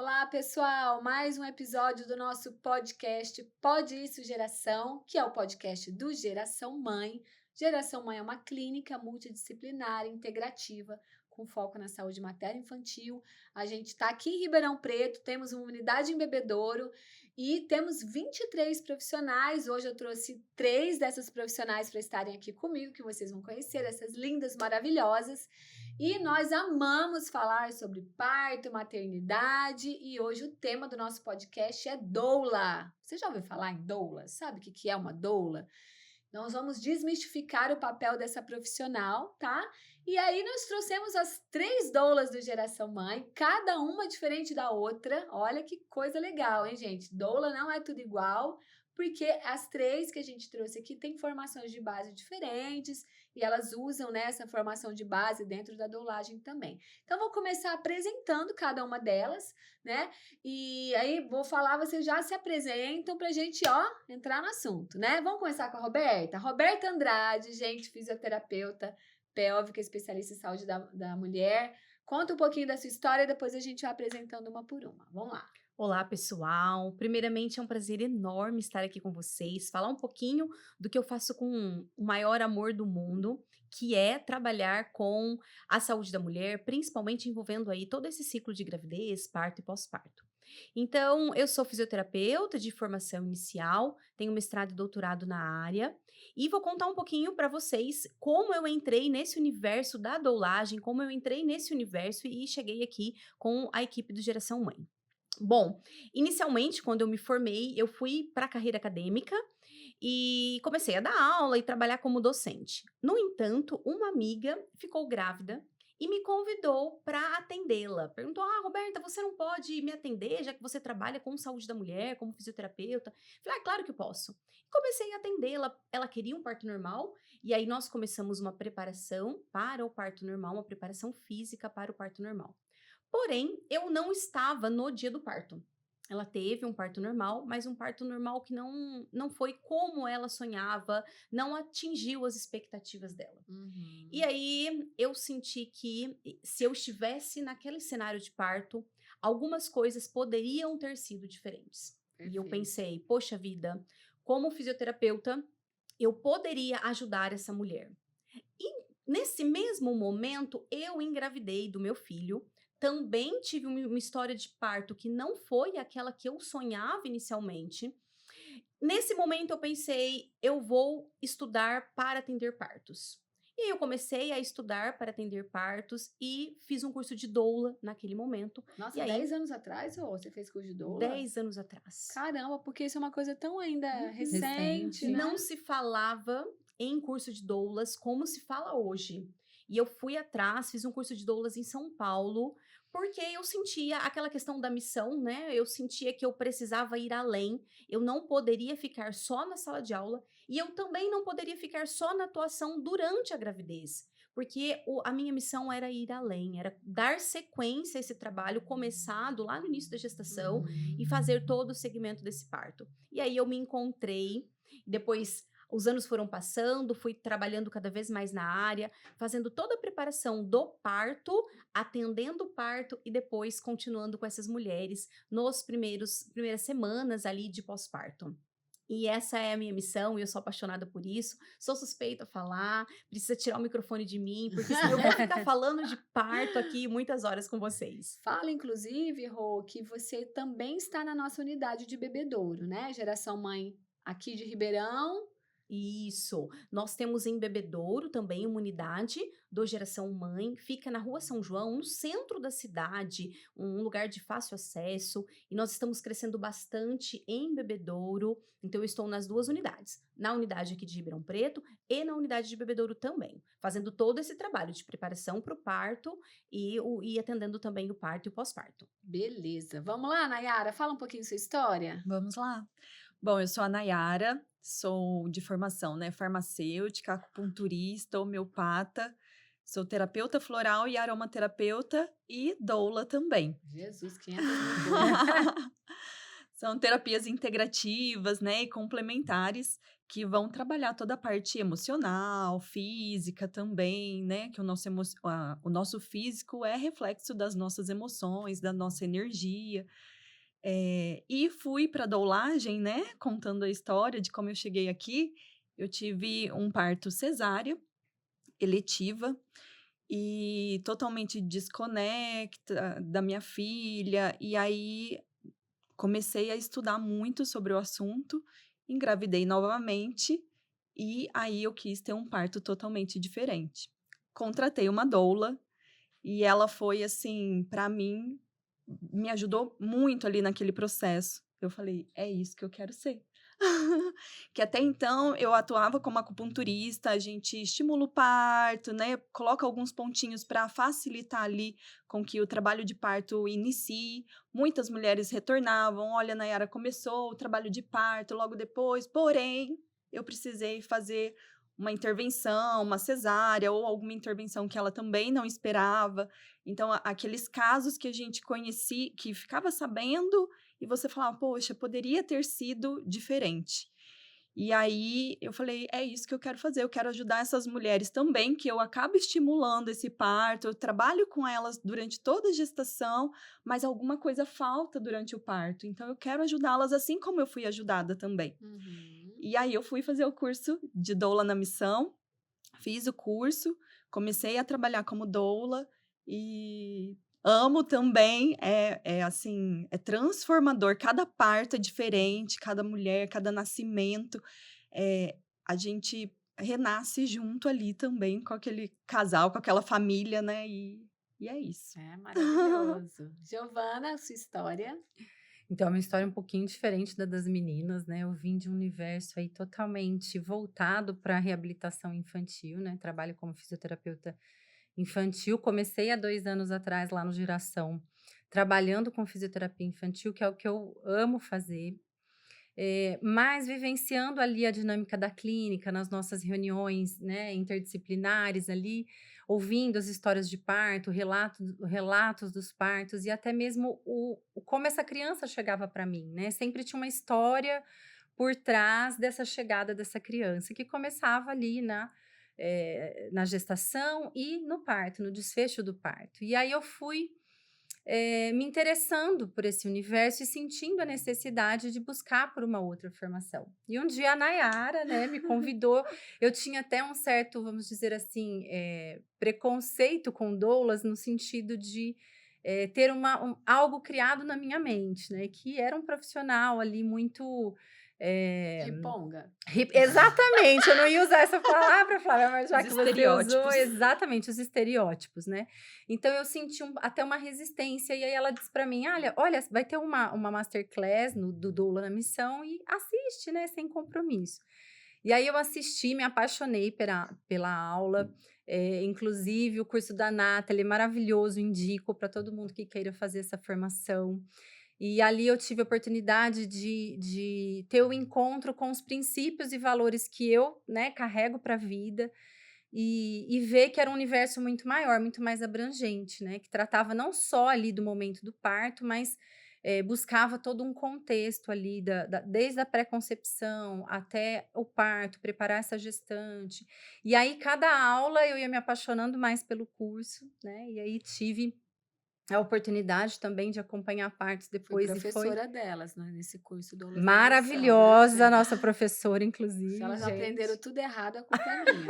Olá, pessoal! Mais um episódio do nosso podcast Pode Isso Geração, que é o podcast do Geração Mãe. Geração Mãe é uma clínica multidisciplinar integrativa com foco na saúde materna e infantil. A gente está aqui em Ribeirão Preto, temos uma unidade em Bebedouro e temos 23 profissionais. Hoje eu trouxe 3 dessas profissionais para estarem aqui comigo, que vocês vão conhecer, essas lindas, maravilhosas. E nós amamos falar sobre parto, maternidade e hoje o tema do nosso podcast é doula. Você já ouviu falar em doula? Sabe o que é uma doula? Nós vamos desmistificar o papel dessa profissional, tá? E aí nós trouxemos as 3 doulas do Geração Mãe, cada uma diferente da outra. Olha que coisa legal, hein, gente? Doula não é tudo igual, porque as 3 que a gente trouxe aqui têm formações de base diferentes e elas usam, né, essa formação de base dentro da doulagem também. Então, vou começar apresentando cada uma delas, né? E aí vou falar, vocês já se apresentam pra gente, entrar no assunto, né? Vamos começar com a Roberta. Roberta Andrade, gente, fisioterapeuta pélvica, especialista em saúde da mulher. Conta um pouquinho da sua história e depois a gente vai apresentando uma por uma. Vamos lá. Olá, pessoal. Primeiramente, é um prazer enorme estar aqui com vocês, falar um pouquinho do que eu faço com o maior amor do mundo, que é trabalhar com a saúde da mulher, principalmente envolvendo aí todo esse ciclo de gravidez, parto e pós-parto. Então, eu sou fisioterapeuta de formação inicial, tenho mestrado e doutorado na área, e vou contar um pouquinho para vocês como eu entrei nesse universo da doulagem, como eu entrei nesse universo e cheguei aqui com a equipe do Geração Mãe. Bom, inicialmente, quando eu me formei, eu fui para a carreira acadêmica e comecei a dar aula e trabalhar como docente. No entanto, uma amiga ficou grávida e me convidou para atendê-la. Perguntou: "Ah, Roberta, você não pode me atender, já que você trabalha com saúde da mulher, como fisioterapeuta?" Falei: "Ah, claro que eu posso." E comecei a atendê-la. Ela queria um parto normal, e aí nós começamos uma preparação para o parto normal, uma preparação física para o parto normal. Porém, eu não estava no dia do parto. Ela teve um parto normal, mas um parto normal que não foi como ela sonhava, não atingiu as expectativas dela. E Uhum. aí eu senti que se eu estivesse naquele cenário de parto, algumas coisas poderiam ter sido diferentes. E eu Perfeito. pensei, poxa vida, como fisioterapeuta, eu poderia ajudar essa mulher. E nesse mesmo momento, eu engravidei do meu filho. Também tive uma história de parto que não foi aquela que eu sonhava inicialmente. Nesse momento, eu pensei, eu vou estudar para atender partos. E aí eu comecei a estudar para atender partos e fiz um curso de doula naquele momento. E Nossa, aí, 10 anos atrás, ô, você fez curso de doula? 10 anos atrás. Caramba, porque isso é uma coisa tão ainda Uhum. recente, Não né? se falava em curso de doulas como se fala hoje. E eu fui atrás, fiz um curso de doulas em São Paulo, porque eu sentia aquela questão da missão, né? Eu sentia que eu precisava ir além, eu não poderia ficar só na sala de aula e eu também não poderia ficar só na atuação durante a gravidez. Porque a minha missão era ir além, era dar sequência a esse trabalho começado lá no início da gestação e Uhum. fazer todo o segmento desse parto. E aí eu me encontrei, depois os anos foram passando, fui trabalhando cada vez mais na área, fazendo toda a preparação do parto, atendendo o parto e depois continuando com essas mulheres nos primeiras semanas ali de pós-parto. E essa é a minha missão, e eu sou apaixonada por isso. Sou suspeita a falar, precisa tirar o microfone de mim, porque senão eu vou ficar falando de parto aqui muitas horas com vocês. Fala, inclusive, Rô, que você também está na nossa unidade de bebedouro, né? Geração Mãe aqui de Ribeirão. Isso. Nós temos em Bebedouro também uma unidade do Geração Mãe, fica na Rua São João, no centro da cidade, um lugar de fácil acesso, e nós estamos crescendo bastante em Bebedouro, então eu estou nas duas unidades, na unidade aqui de Ribeirão Preto e na unidade de Bebedouro também, fazendo todo esse trabalho de preparação para o parto e atendendo também o parto e o pós-parto. Beleza. Vamos lá, Nayara, fala um pouquinho sua história. Vamos lá. Bom, eu sou a Nayara, sou de formação, né, farmacêutica, acupunturista, homeopata, sou terapeuta floral e aromaterapeuta e doula também. Jesus, 500 mil coisas. São terapias integrativas, né, e complementares que vão trabalhar toda a parte emocional, física também, né, que o nosso físico é reflexo das nossas emoções, da nossa energia. E fui para a doulagem, né, contando a história de como eu cheguei aqui. Eu tive um parto cesárea, eletiva, e totalmente desconecta da minha filha. E aí comecei a estudar muito sobre o assunto, engravidei novamente, e aí eu quis ter um parto totalmente diferente. Contratei uma doula e ela foi assim, para mim, me ajudou muito ali naquele processo. Eu falei: "É isso que eu quero ser". Que até então eu atuava como acupunturista, a gente estimula o parto, né, coloca alguns pontinhos para facilitar ali com que o trabalho de parto inicie. Muitas mulheres retornavam: "Olha, Nayara, começou o trabalho de parto logo depois, porém, eu precisei fazer uma intervenção, uma cesárea ou alguma intervenção que ela também não esperava". Então, aqueles casos que a gente conhecia, que ficava sabendo e você falava: "Poxa, poderia ter sido diferente". E aí eu falei: "É isso que eu quero fazer, eu quero ajudar essas mulheres também, que eu acabo estimulando esse parto, eu trabalho com elas durante toda a gestação, mas alguma coisa falta durante o parto, então eu quero ajudá-las assim como eu fui ajudada também". Uhum. E aí eu fui fazer o curso de doula na missão, fiz o curso, comecei a trabalhar como doula e amo também. Assim, é transformador. Cada parto é diferente, cada mulher, cada nascimento. A gente renasce junto ali também com aquele casal, com aquela família, né? E é isso. É maravilhoso. Giovana, sua história? Então, é uma história um pouquinho diferente da das meninas, né? Eu vim de um universo aí totalmente voltado para a reabilitação infantil, né? Trabalho como fisioterapeuta infantil. Comecei há 2 anos atrás lá no Geração, trabalhando com fisioterapia infantil, que é o que eu amo fazer. Mas vivenciando ali a dinâmica da clínica, nas nossas reuniões, né, interdisciplinares ali, ouvindo as histórias de parto, relatos dos partos e até mesmo como essa criança chegava para mim, né? Sempre tinha uma história por trás dessa chegada dessa criança, que começava ali na gestação e no parto, no desfecho do parto. E aí eu fui me interessando por esse universo e sentindo a necessidade de buscar por uma outra formação. E um dia a Nayara, né, me convidou. Eu tinha até um certo, vamos dizer assim, preconceito com doulas no sentido de ter algo criado na minha mente, né, que era um profissional ali muito Riponga. Exatamente, eu não ia usar essa palavra, Flávia, mas já Os que você usou, estereótipos. exatamente, os estereótipos, né? Então eu senti até uma resistência, e aí ela disse para mim: olha, vai ter uma masterclass do Doula na Missão e assiste, né, sem compromisso. E aí eu assisti, me apaixonei pela aula, inclusive o curso da Nathalie, maravilhoso, indico para todo mundo que queira fazer essa formação. E ali eu tive a oportunidade de ter o encontro com os princípios e valores que eu, né, carrego para a vida e ver que era um universo muito maior, muito mais abrangente, né, que tratava não só ali do momento do parto, mas buscava todo um contexto ali, desde a pré-concepção até o parto, preparar essa gestante. E aí, cada aula eu ia me apaixonando mais pelo curso, né, e aí tive a oportunidade também de acompanhar partos Fui depois e foi professora delas, né, nesse curso Doulas na Missão, né, maravilhosa, gente? nossa professora, Se inclusive, elas aprenderam gente. tudo errado, a culpa é minha.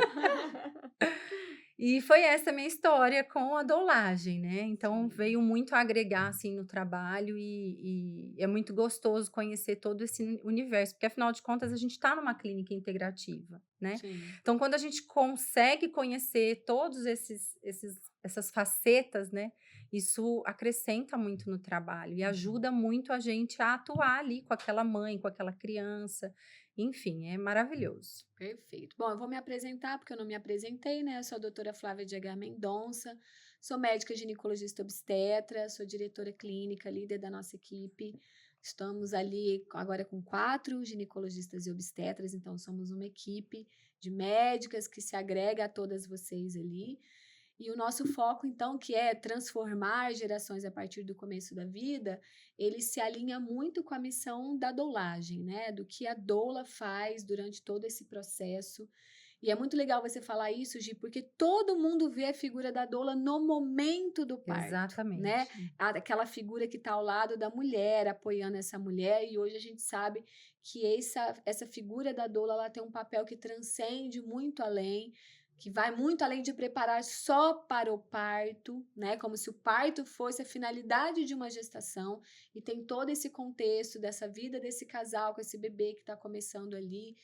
E foi essa minha história com a doulagem, né? Então Sim. veio muito a agregar assim no trabalho e é muito gostoso conhecer todo esse universo, porque afinal de contas a gente está numa clínica integrativa, né? Sim. Então quando a gente consegue conhecer todos essas facetas, né? Isso acrescenta muito no trabalho e ajuda muito a gente a atuar ali com aquela mãe, com aquela criança. Enfim, é maravilhoso. Perfeito. Bom, eu vou me apresentar, porque eu não me apresentei, né? Eu sou a doutora Flávia de Aguiar Mendonça, sou médica ginecologista obstetra, sou diretora clínica, líder da nossa equipe. Estamos ali agora com 4 ginecologistas e obstetras, então somos uma equipe de médicas que se agrega a todas vocês ali. E o nosso foco, então, que é transformar gerações a partir do começo da vida, ele se alinha muito com a missão da doulagem, né? Do que a doula faz durante todo esse processo. E é muito legal você falar isso, Gi, porque todo mundo vê a figura da doula no momento do parto, né? Exatamente. Aquela figura que está ao lado da mulher, apoiando essa mulher, e hoje a gente sabe que essa figura da doula, ela tem um papel que transcende muito além, que vai muito além de preparar só para o parto, né? Como se o parto fosse a finalidade de uma gestação, e tem todo esse contexto dessa vida desse casal com esse bebê que está começando ali,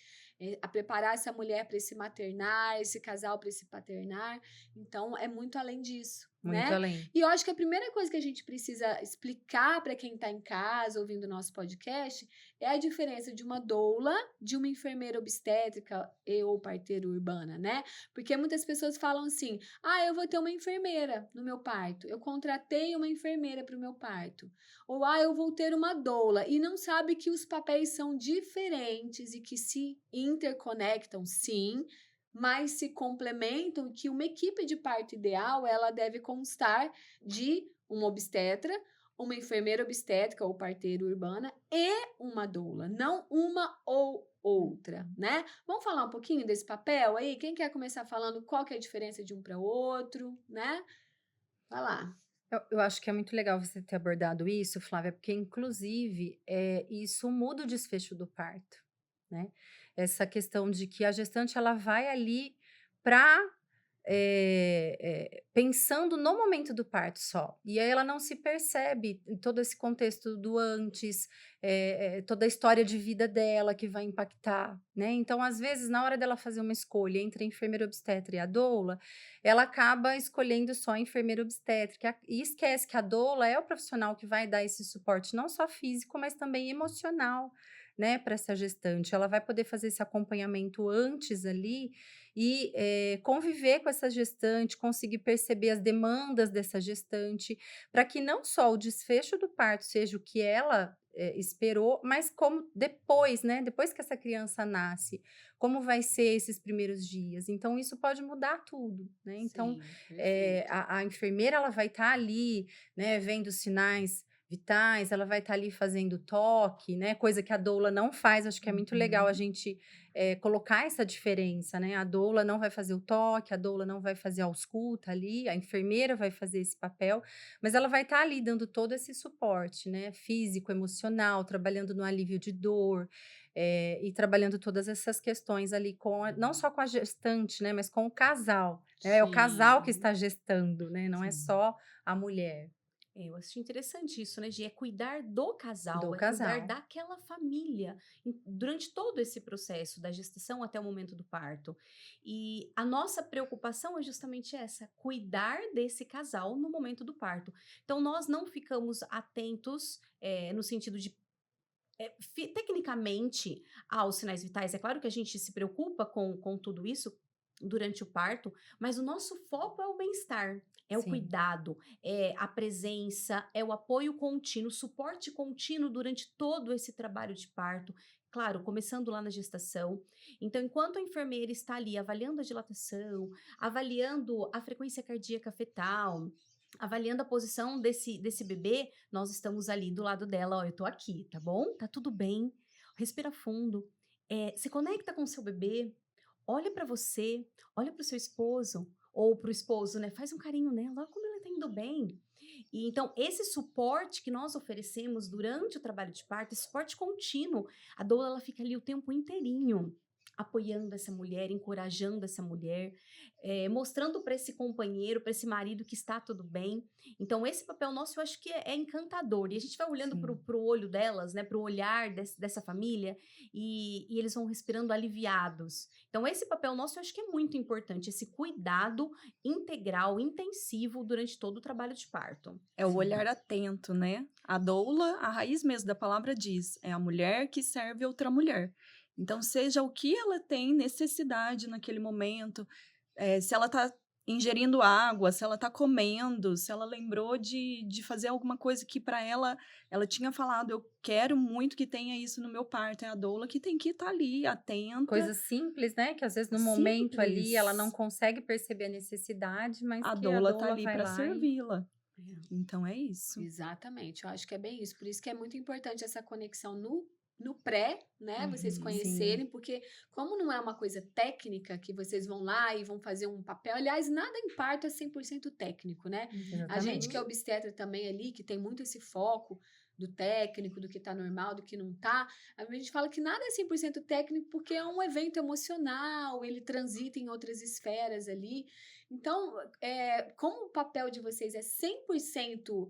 a preparar essa mulher para esse maternar, esse casal para esse paternar. Então, é muito além disso, Muito né? além. E eu acho que a primeira coisa que a gente precisa explicar para quem está em casa ouvindo o nosso podcast é a diferença de uma doula, de uma enfermeira obstétrica ou parteira urbana, né? Porque muitas pessoas falam assim: ah, eu vou ter uma enfermeira no meu parto, eu contratei uma enfermeira para o meu parto. Ou, ah, eu vou ter uma doula, e não sabe que os papéis são diferentes e que se interconectam, sim, mas se complementam, que uma equipe de parto ideal, ela deve constar de uma obstetra, uma enfermeira obstétrica ou parteira urbana e uma doula, não uma ou outra, né? Vamos falar um pouquinho desse papel aí? Quem quer começar falando qual que é a diferença de um para o outro, né? Vai lá. Eu acho que é muito legal você ter abordado isso, Flávia, porque inclusive isso muda o desfecho do parto, né? Essa questão de que a gestante ela vai ali para pensando no momento do parto só, e aí ela não se percebe em todo esse contexto do antes, toda a história de vida dela que vai impactar, né? Então, às vezes, na hora dela fazer uma escolha entre a enfermeira obstetra e a doula, ela acaba escolhendo só a enfermeira obstétrica e esquece que a doula é o profissional que vai dar esse suporte não só físico, mas também emocional, né, para essa gestante. Ela vai poder fazer esse acompanhamento antes ali e conviver com essa gestante, conseguir perceber as demandas dessa gestante, para que não só o desfecho do parto seja o que ela esperou, mas como depois, né? Depois que essa criança nasce, como vai ser esses primeiros dias. Então, isso pode mudar tudo, né? Então, Sim, perfeito. a enfermeira ela vai estar ali, né, vendo sinais vitais, ela vai estar ali fazendo toque, né? Coisa que a doula não faz. Acho que é muito legal a Uhum. gente colocar essa diferença, né? A doula não vai fazer o toque, a doula não vai fazer a ausculta ali, a enfermeira vai fazer esse papel, mas ela vai estar ali dando todo esse suporte, né? Físico, emocional, trabalhando no alívio de dor, e trabalhando todas essas questões ali não só com a gestante, né? Mas com o casal, né? É o casal que Sim, está gestando, né? Não é sim. só a mulher Eu achei interessante isso, né, Gi? É cuidar do Do casal, é cuidar casal. daquela família durante todo esse processo, da gestação até o momento do parto. E a nossa preocupação é justamente essa: cuidar desse casal no momento do parto. Então, nós não ficamos atentos, no sentido de tecnicamente, aos sinais vitais. É claro que a gente se preocupa com tudo isso durante o parto, mas o nosso foco é o bem-estar, é o Sim. cuidado, é a presença, é o apoio contínuo, suporte contínuo durante todo esse trabalho de parto. Claro, começando lá na gestação. Então, enquanto a enfermeira está ali avaliando a dilatação, avaliando a frequência cardíaca fetal, avaliando a posição desse bebê, nós estamos ali do lado dela, ó, eu tô aqui, tá bom? Tá tudo bem. Respira fundo. Se conecta com o seu bebê, olha pra você, olha pro seu esposo ou pro esposo, né? Faz um carinho nela, olha como ela tá indo bem. E então esse suporte que nós oferecemos durante o trabalho de parto, esse suporte contínuo, a doula ela fica ali o tempo inteirinho apoiando essa mulher, encorajando essa mulher, mostrando para esse companheiro, para esse marido que está tudo bem. Então, esse papel nosso eu acho que é encantador. E a gente vai olhando Sim. para o olho delas, né, para o olhar dessa família, e eles vão respirando aliviados. Então, esse papel nosso eu acho que é muito importante, esse cuidado integral, intensivo durante todo o trabalho de parto. É o Sim. olhar atento, né? A doula, a raiz mesmo da palavra diz, é a mulher que serve outra mulher. Então, seja o que ela tem necessidade naquele momento, se ela está ingerindo água, se ela tá comendo, se ela lembrou de fazer alguma coisa que para ela tinha falado, eu quero muito que tenha isso no meu parto. É a doula que tem que estar ali, atenta. Coisas simples, né? Que às vezes no momento ali ela não Simples. consegue perceber a necessidade, mas A que a doula tá doula ali vai para lá e servi-la. Então é isso. Exatamente, eu acho que é bem isso. Por isso que é muito importante essa conexão no pré, né? Vocês Uhum. conhecerem, porque como não é uma coisa técnica que vocês vão lá e vão fazer um papel, aliás, nada em parto é 100% técnico, né? A gente que é Exatamente. obstetra também ali, que tem muito esse foco do técnico, do que tá normal, do que não tá, a gente fala que nada é 100% técnico porque é um evento emocional, ele transita em outras esferas ali. Então, como o papel de vocês é 100%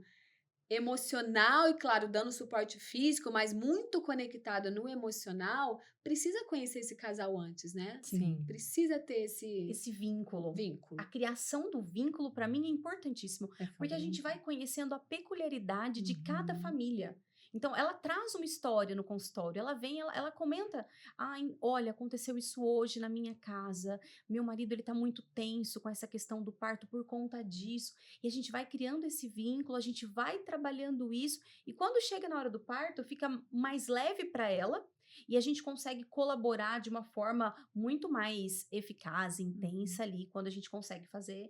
emocional e, claro, dando suporte físico, mas muito conectada no emocional, precisa conhecer esse casal antes, né? Sim. Precisa ter esse Esse vínculo. vínculo. A criação do vínculo, para mim, é importantíssimo. É Porque a gente vai conhecendo a peculiaridade de cada Uhum. família. Então, ela traz uma história no consultório. Ela vem, ela comenta. Olha, aconteceu isso hoje na minha casa. Meu marido, ele tá muito tenso com essa questão do parto por conta disso. E a gente vai criando esse vínculo, a gente vai trabalhando isso. E quando chega na hora do parto, fica mais leve para ela. E a gente consegue colaborar de uma forma muito mais eficaz, intensa ali, quando a gente consegue fazer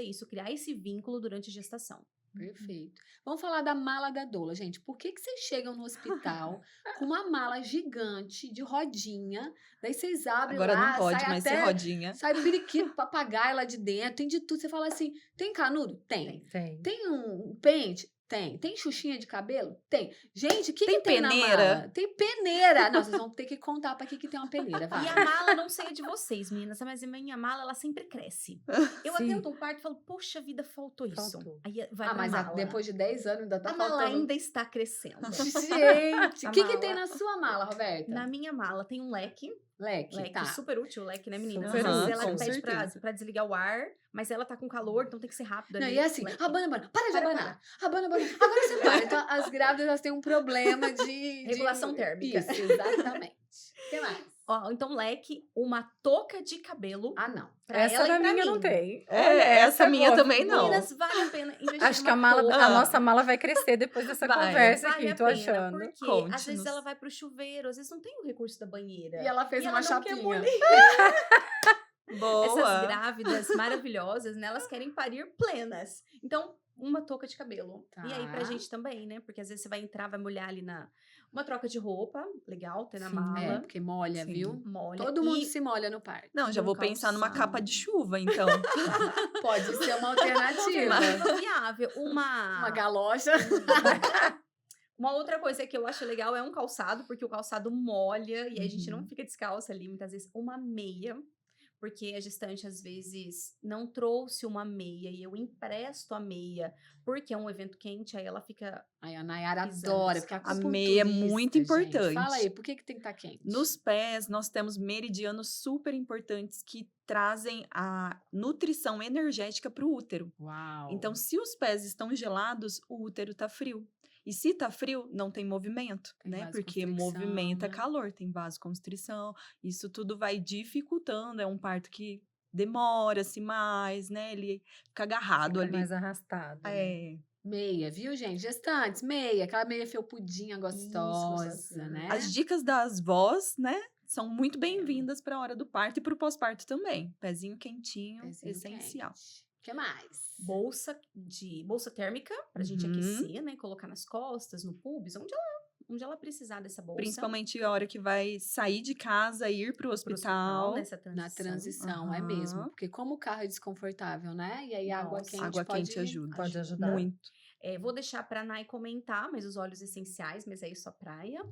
isso, criar esse vínculo durante a gestação. Perfeito. Vamos falar da mala da doula, gente. Por que vocês chegam no hospital com uma mala gigante de rodinha? Daí vocês abrem Agora lá, não pode sai mais ser até rodinha. sai periquito, papagaio lá de dentro, tem de tudo. Você fala assim: tem canudo? Tem. Tem. Tem um pente? Tem. Tem xuxinha de cabelo? Tem. Gente, o que Tem que tem na peneira? mala? Tem peneira. Não, vocês vão ter que contar pra que tem uma peneira, vai. E a mala, não sei a de vocês, meninas, mas a minha mala, ela sempre cresce. Eu Sim. atento um parto e falo, poxa vida, faltou isso. Faltou. Aí vai Ah, pra mas mala. depois de 10 anos ainda tá a mala faltando. ainda está crescendo. Gente, A o que tem mala. na sua mala, Roberta? Na minha mala tem um leque. Leque, tá. Super útil, o leque, né, meninas? Super Às vezes útil, ela com pede certeza. pra desligar o ar, mas ela tá com calor, então tem que ser rápido Não, ali. e é assim, leque. abana, para de Para, abanar. Abana. Agora você para. Então, as grávidas elas têm um problema de... Regulação térmica. Isso, exatamente. O que mais? Ó, então, leque, uma touca de cabelo. Ah, não. Pra Essa ela e da pra minha mim. não tem. É, Olha, essa é minha boa. também não. Meninas, vale a pena investir Acho que a numa touca. nossa mala vai crescer depois dessa Vai, conversa Vale aqui, a tô pena, achando. porque às Conte-nos. vezes ela vai pro chuveiro, às vezes não tem o recurso da banheira. E ela fez E uma ela não quer chapinha. molhar. Boa. Essas grávidas maravilhosas, né? Elas querem parir plenas. Então, uma touca de cabelo. E aí, pra Tá. gente também, né? Porque às vezes você vai entrar, vai molhar ali uma troca de roupa, legal, ter na Sim. mala. Porque molha, Sim. viu? Molha. Todo mundo E se molha no parto. Não, já Um vou pensar numa calção. capa de chuva, então. Pode ser uma alternativa. alternativa viável. Uma galocha. Uma outra coisa que eu acho legal é um calçado, porque o calçado molha e aí a gente não fica descalça ali, muitas vezes. Uma meia, porque a gestante às vezes não trouxe uma meia e eu empresto a meia, porque é um evento quente, aí ela fica... Aí a Nayara Exato. adora, porque A meia é muito acupunturista, importante. gente. Fala aí, por que tem que estar quente? Nos pés, nós temos meridianos super importantes que trazem a nutrição energética para o útero. Uau. Então, se os pés estão gelados, o útero tá frio. E se tá frio, não tem movimento, Tem né? Porque vasoconstricção, movimenta né? calor, tem vasoconstrição. Isso tudo vai dificultando. É um parto que demora-se mais, né? Ele fica agarrado Fica ali. mais arrastado. né? É. Meia, viu, gente? Gestantes, meia. Aquela meia felpudinha, gostosa, gostosinha. né? As dicas das vós, né? São muito bem-vindas para a hora do parto e para o pós-parto também. Pezinho quentinho, Pezinho essencial. O que mais? Bolsa térmica, pra gente Uhum. aquecer, né? Colocar nas costas, no pubis, onde ela precisar dessa bolsa. Principalmente a hora que vai sair de casa e ir para o Pro hospital. nessa transição. Na transição, é mesmo. Aham. Porque como o carro é desconfortável, né? E aí a água Nossa, quente Água pode... quente ajuda. Pode ajudar. Muito. Vou deixar pra Nai comentar, mas os óleos essenciais, mas aí só praia.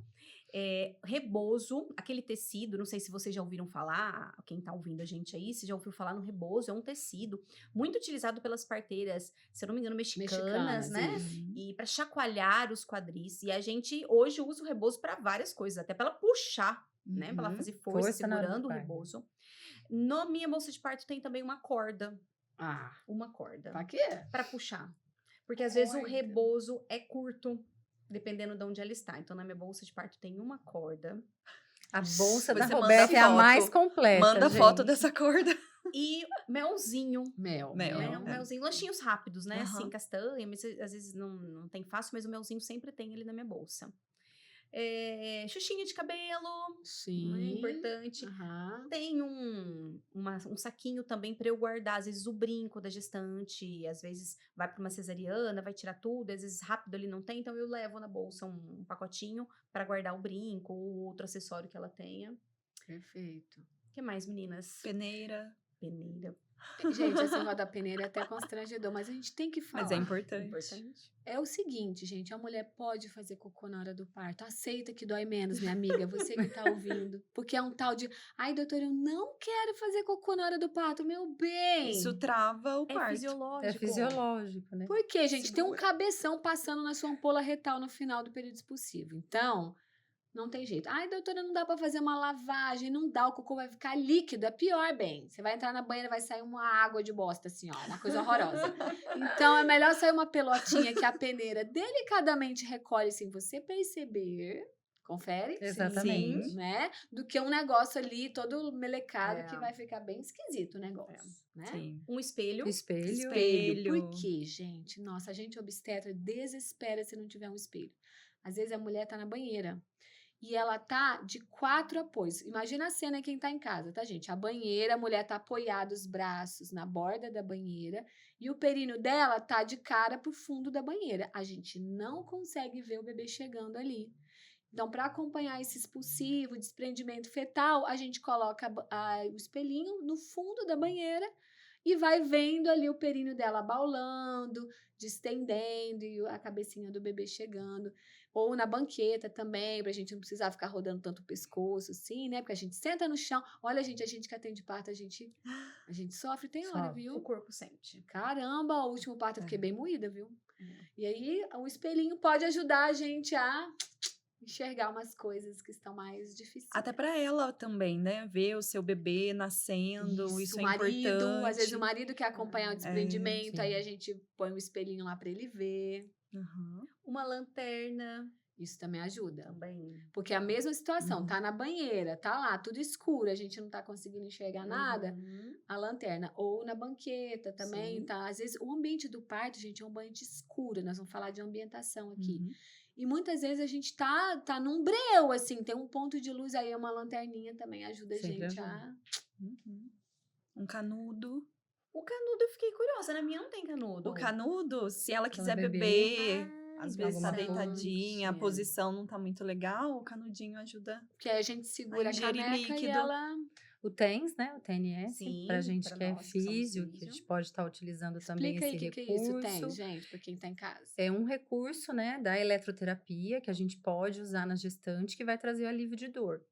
Rebozo, aquele tecido, não sei se vocês já ouviram falar, quem tá ouvindo a gente aí, se já ouviu falar no rebozo, é um tecido muito utilizado pelas parteiras, se eu não me engano, mexicanas, né? isso. E para chacoalhar os quadris. E a gente hoje usa o rebozo para várias coisas, até para ela puxar, né? Para ela Uhum. fazer força, Força na hora do segurando o parto. rebozo. Na minha bolsa de parto tem também uma corda. Ah, Uma corda. pra quê? Para puxar. Porque às vezes o Corda. rebozo é curto, dependendo de onde ela está. Então, na minha bolsa de parto tem uma corda. A bolsa da Você manda Roberta é a foto. mais completa. Manda foto gente. dessa corda. E melzinho. Mel. Mel, Né? Um melzinho, lanchinhos rápidos, né? Assim, Aham. castanha, mas às vezes não tem fácil, mas o melzinho sempre tem ali na minha bolsa. Xuxinha de cabelo, né? Sim. Importante. Aham. Tem um saquinho também para eu guardar, às vezes, o brinco da gestante, às vezes vai para uma cesariana, vai tirar tudo, às vezes rápido ali não tem, então eu levo na bolsa um pacotinho para guardar o brinco ou outro acessório que ela tenha. Perfeito. O que mais, meninas? Peneira. Peneira. Gente, esse negócio da peneira é até constrangedor, mas a gente tem que falar. Mas é importante. Importante. É o seguinte, gente, a mulher pode fazer cocô na hora do parto. Aceita que dói menos, minha amiga, você que tá ouvindo. Porque é um tal de, ai, doutora, eu não quero fazer cocô na hora do parto, meu bem. Isso trava o É parto. É fisiológico, né? Por quê, gente? Tem um Segura. cabeção passando na sua ampola retal no final do período expulsivo. Então, não tem jeito. Ai, doutora, não dá pra fazer uma lavagem. Não dá, o cocô vai ficar líquido. É pior, bem. Você vai entrar na banheira, vai sair uma água de bosta, assim, ó. Uma coisa horrorosa. Então, é melhor sair uma pelotinha que a peneira delicadamente recolhe sem você perceber. Confere? Exatamente. Né? Do que um negócio ali todo melecado É. que vai ficar bem esquisito o negócio. Né? Sim. Um espelho. Espelho. Espelho. Por quê, gente? Nossa, a gente obstetra desespera se não tiver um espelho. Às vezes a mulher tá na banheira e ela tá de 4 apoios. Imagina a cena quem tá em casa, tá, gente? A banheira, a mulher tá apoiada os braços na borda da banheira e o períneo dela tá de cara pro fundo da banheira. A gente não consegue ver o bebê chegando ali. Então, para acompanhar esse expulsivo, desprendimento fetal, a gente coloca o espelhinho no fundo da banheira e vai vendo ali o períneo dela baulando, distendendo e a cabecinha do bebê chegando. Ou na banqueta também, pra gente não precisar ficar rodando tanto o pescoço, assim, né? Porque a gente senta no chão. Olha, gente, a gente que atende parto, a gente sofre, tem hora, Sofre. O viu? corpo sente. Caramba, o último parto eu fiquei É. bem moída, viu? E aí, o espelhinho pode ajudar a gente a enxergar umas coisas que estão mais difíceis. Até pra ela também, né? Ver o seu bebê nascendo, isso o é marido, importante. às vezes o marido quer acompanhar o desprendimento, sim. aí a gente põe um espelhinho lá pra ele ver. Aham. Uma lanterna Isso também ajuda. também. Porque é a mesma situação, Uhum. tá na banheira, tá lá, tudo escuro, a gente não tá conseguindo enxergar nada, Uhum. a lanterna. Ou na banqueta também, Sim. tá? Às vezes o ambiente do parto, gente, é um ambiente escuro, nós vamos falar de ambientação aqui. Uhum. E muitas vezes a gente tá num breu, assim, tem um ponto de luz aí, uma lanterninha também ajuda a Sempre gente ajuda. a... Uhum. Um canudo. O canudo eu fiquei curiosa, na minha não tem canudo. O canudo, se ela Pra quiser beber. beber, às vezes tá alguma deitadinha, a fonte. posição não tá muito legal, o canudinho ajuda. Porque aí a gente segura a ingerir caneca e líquido. ela... O TENS, né? O TNS, Sim, pra gente pra que é nós que somos físio, que a físio. gente pode estar utilizando também Explica aí esse o que é isso, tem, recurso. gente, pra quem tá em casa. É um recurso, né, da eletroterapia que a gente pode usar na gestante que vai trazer o alívio de dor.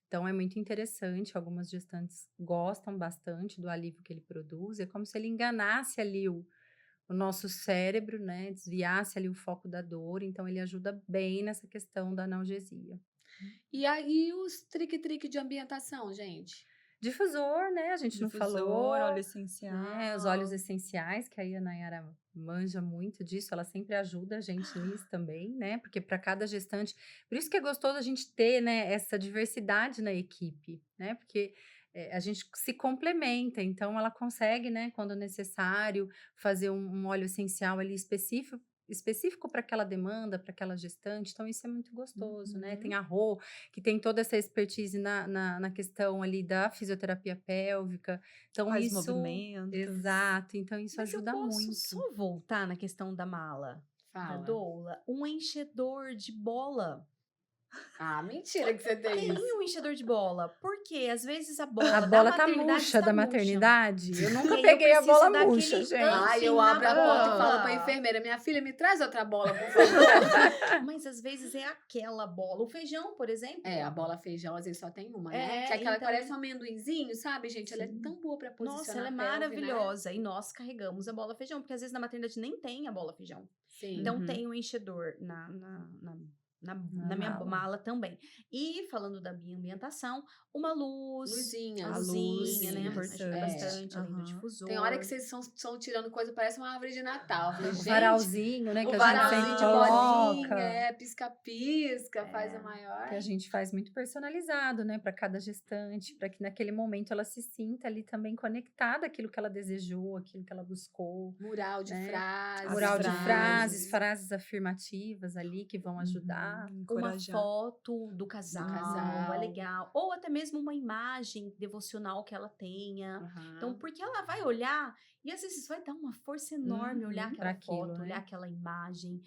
Então, é muito interessante, algumas gestantes gostam bastante do alívio que ele produz, é como se ele enganasse ali o nosso cérebro, né, desviasse ali o foco da dor, então ele ajuda bem nessa questão da analgesia. E aí os trique-trique de ambientação, gente? Difusor, né, a gente não falou, Óleo essencial. né, os óleos essenciais, que aí a Nayara manja muito disso, ela sempre ajuda a gente nisso também, né? Porque para cada gestante, por isso que é gostoso a gente ter, né, essa diversidade na equipe, né? Porque a gente se complementa, então ela consegue, né, quando necessário, fazer um óleo essencial ali específico para aquela demanda, para aquela gestante, então isso é muito gostoso, né? Tem a Rô, que tem toda essa expertise na questão ali da fisioterapia pélvica, então Faz isso... movimentos. Exato, então isso Mas ajuda eu posso muito. só voltar na questão da mala, da Fala. doula. Um enchedor de bola. Ah, mentira que você tem isso. Tem um enchedor de bola. Porque às vezes a bola A da bola tá maternidade murcha está da murcha. maternidade. Eu E nunca aí eu peguei a preciso bola daquele murcha, gente. Ai, eu Enfim, abro na a porta e bola. falo pra enfermeira, minha filha, me traz outra bola, por favor. Mas às vezes é aquela bola. O feijão, por exemplo. É, a bola feijão às vezes só tem uma, né? É, Que é aquela que então- parece um amendoinzinho, sabe, gente? Ela é Sim. tão boa pra posicionar Nossa, ela é a pelve, maravilhosa. E nós carregamos a bola feijão. Porque às vezes na maternidade nem tem a bola feijão. Né? Sim. Então Uhum. tem um enchedor na minha mala. mala também. E falando da minha ambientação, uma luz, Luzinhas. a A luz, luzinha, né? importante. Ajuda bastante, além do Aham. difusor. Tem hora que vocês estão tirando coisa, parece uma árvore de Natal. Eu falei, O gente, varalzinho, né, o que a gente varalzinho sempre de bolinha, coloca. pisca-pisca, faz o maior. Que a gente faz muito personalizado, né, para cada gestante, para que naquele momento ela se sinta ali também conectada àquilo que ela desejou, aquilo que ela buscou. Mural de né? frases. Mural de frases. frases afirmativas ali que vão ajudar. Uma Encorajar. foto do casal, casal. é legal. Ou até mesmo uma imagem devocional que ela tenha. Aham. Então, porque ela vai olhar e às vezes vai dar uma força enorme olhar aquela pra aquilo, foto, né? olhar aquela imagem.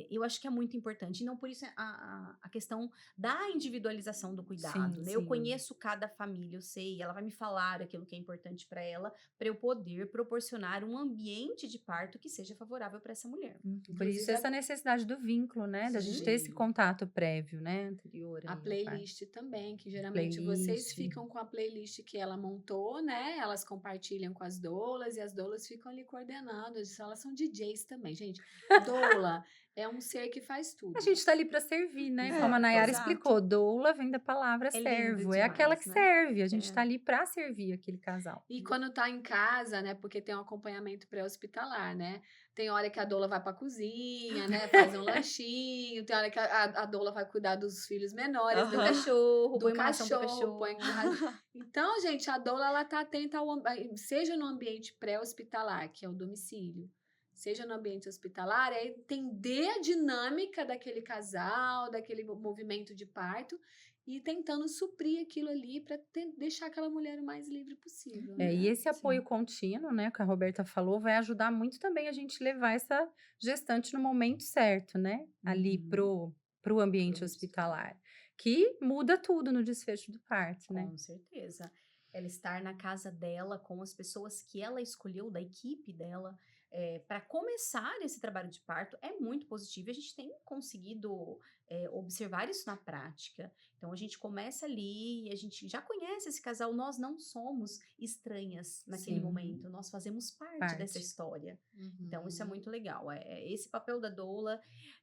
Eu acho que é muito importante. E não por isso a questão da individualização do cuidado, Sim, né? Eu sim. conheço cada família, eu sei, ela vai me falar aquilo que é importante para ela, para eu poder proporcionar um ambiente de parto que seja favorável para essa mulher. Por Inclusive, isso essa necessidade do vínculo, né? Da gente ter esse Sim. contato prévio, né? Anterior. A aí ao parto. playlist também, que geralmente vocês Playlist. ficam com a playlist que ela montou, né? Elas compartilham com as doulas e as doulas ficam ali coordenando. Elas são DJs também, gente. Doula é um ser que faz tudo. A gente tá ali para servir, né? É, Como a Nayara exato. explicou, doula vem da palavra É lindo servo. É aquela demais, que né? serve. A gente É. tá ali para servir aquele casal. E quando tá em casa, né? Porque tem um acompanhamento pré-hospitalar, né? Tem hora que a doula vai pra cozinha, né? Faz um lanchinho. Tem hora que a doula vai cuidar dos filhos menores, Do Aham. cachorro, do põe uma ração pro cachorro, põe cachorro. Então, gente, a doula ela tá atenta seja no ambiente pré-hospitalar, que é o domicílio, seja no ambiente hospitalar, é entender a dinâmica daquele casal, daquele movimento de parto e tentando suprir aquilo ali para deixar aquela mulher o mais livre possível. É, né? e esse apoio contínuo, né, que a Roberta falou, vai ajudar muito também a gente levar essa gestante no momento certo, né? Ali pro ambiente hospitalar. Que muda tudo no desfecho do parto, né? Com certeza. Ela estar na casa dela com as pessoas que ela escolheu, da equipe dela, para começar esse trabalho de parto é muito positivo. E a gente tem conseguido observar isso na prática. Então a gente começa ali, a gente já conhece esse casal, nós não somos estranhas naquele Sim. momento, nós fazemos parte dessa Parte. história. Uhum. Então isso é muito legal. Esse papel da doula.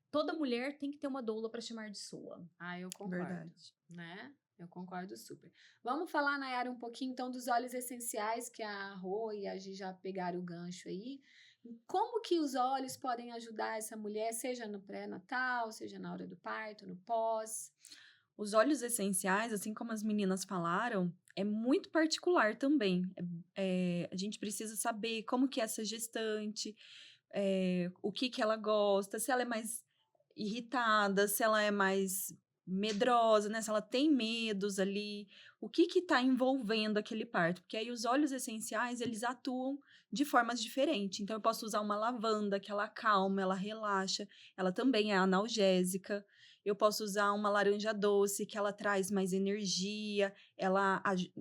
Toda mulher tem que ter uma doula para chamar de sua. Ah, eu concordo. Verdade. Né? Eu concordo super. Vamos falar, Nayara, um pouquinho então dos óleos essenciais que a Rô e a Gi já pegaram o gancho aí. Como que os óleos podem ajudar essa mulher, seja no pré-natal, seja na hora do parto, no pós? Os óleos essenciais, assim como as meninas falaram, é muito particular também. A gente precisa saber como que é essa gestante, o que ela gosta, se ela é mais irritada, se ela é mais medrosa, né? Se ela tem medos ali, o que está envolvendo aquele parto. Porque aí os óleos essenciais, eles atuam de formas diferentes. Então, eu posso usar uma lavanda, que ela acalma, ela relaxa, ela também é analgésica. Eu posso usar uma laranja doce, que ela traz mais energia,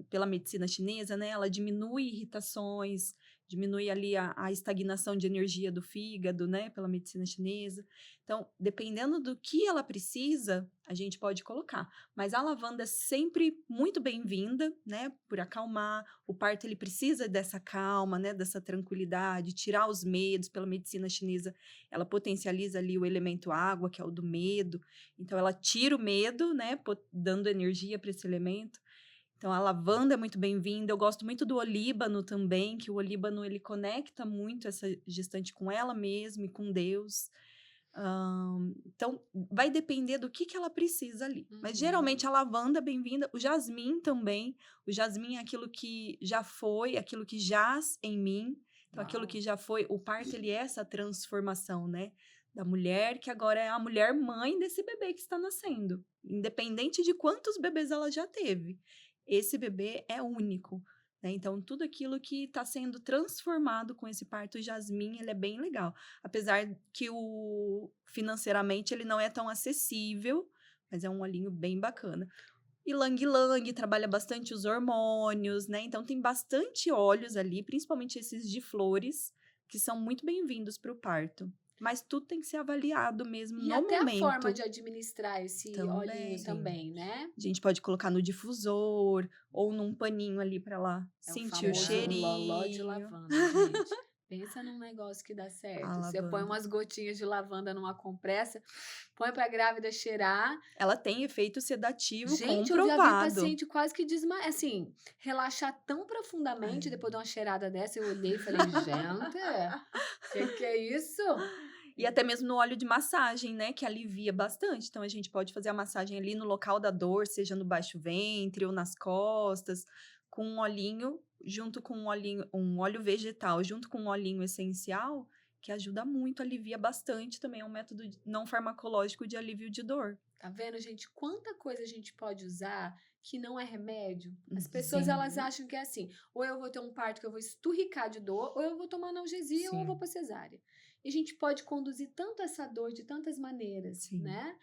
pela medicina chinesa, né? Ela diminui irritações, diminui ali a estagnação de energia do fígado, né? Pela medicina chinesa. Então, dependendo do que ela precisa, a gente pode colocar. Mas a lavanda é sempre muito bem-vinda, né? Por acalmar. O parto, ele precisa dessa calma, né? Dessa tranquilidade, tirar os medos. Pela medicina chinesa, ela potencializa ali o elemento água, que é o do medo. Então, ela tira o medo, né? Dando energia para esse elemento. Então, a lavanda é muito bem-vinda. Eu gosto muito do olíbano também, que o olíbano, ele conecta muito essa gestante com ela mesma e com Deus. Então, vai depender do que ela precisa ali. Mas, geralmente, a lavanda é bem-vinda. O jasmim também. O jasmim é aquilo que já foi, aquilo que jaz em mim. Então, aquilo que já foi. O parto, ele é essa transformação, né? Da mulher, que agora é a mulher mãe desse bebê que está nascendo. Independente de quantos bebês ela já teve. Esse bebê é único. Né? Então, tudo aquilo que está sendo transformado com esse parto jasmim, ele é bem legal. Apesar que financeiramente ele não é tão acessível, mas é um olhinho bem bacana. E lang-lang trabalha bastante os hormônios, né? Então, tem bastante óleos ali, principalmente esses de flores, que são muito bem-vindos para o parto. Mas tudo tem que ser avaliado mesmo E no até momento. a forma de administrar esse olhinho também, né? A gente pode colocar no difusor ou num paninho ali para ela sentir o famoso cheirinho. loló de lavanda, gente. Pensa num negócio que dá certo. A Você põe lavanda. umas gotinhas de lavanda numa compressa, põe pra grávida cheirar. Ela tem efeito sedativo Gente, eu já vi comprovado. paciente quase que desmaiar, assim, relaxar tão profundamente depois de uma cheirada dessa. Eu olhei e falei, gente, que é isso? E até mesmo no óleo de massagem, né, que alivia bastante. Então, a gente pode fazer a massagem ali no local da dor, seja no baixo ventre ou nas costas, com um olhinho, junto com um óleo vegetal, junto com um olhinho essencial, que ajuda muito, alivia bastante também. É um método não farmacológico de alívio de dor. Tá vendo, gente? Quanta coisa a gente pode usar que não é remédio. As Uhum. pessoas, Sim. elas acham que é assim, ou eu vou ter um parto que eu vou esturricar de dor, ou eu vou tomar analgesia, ou eu Sim. vou pra cesárea. E a gente pode conduzir tanto essa dor de tantas maneiras, Sim. né?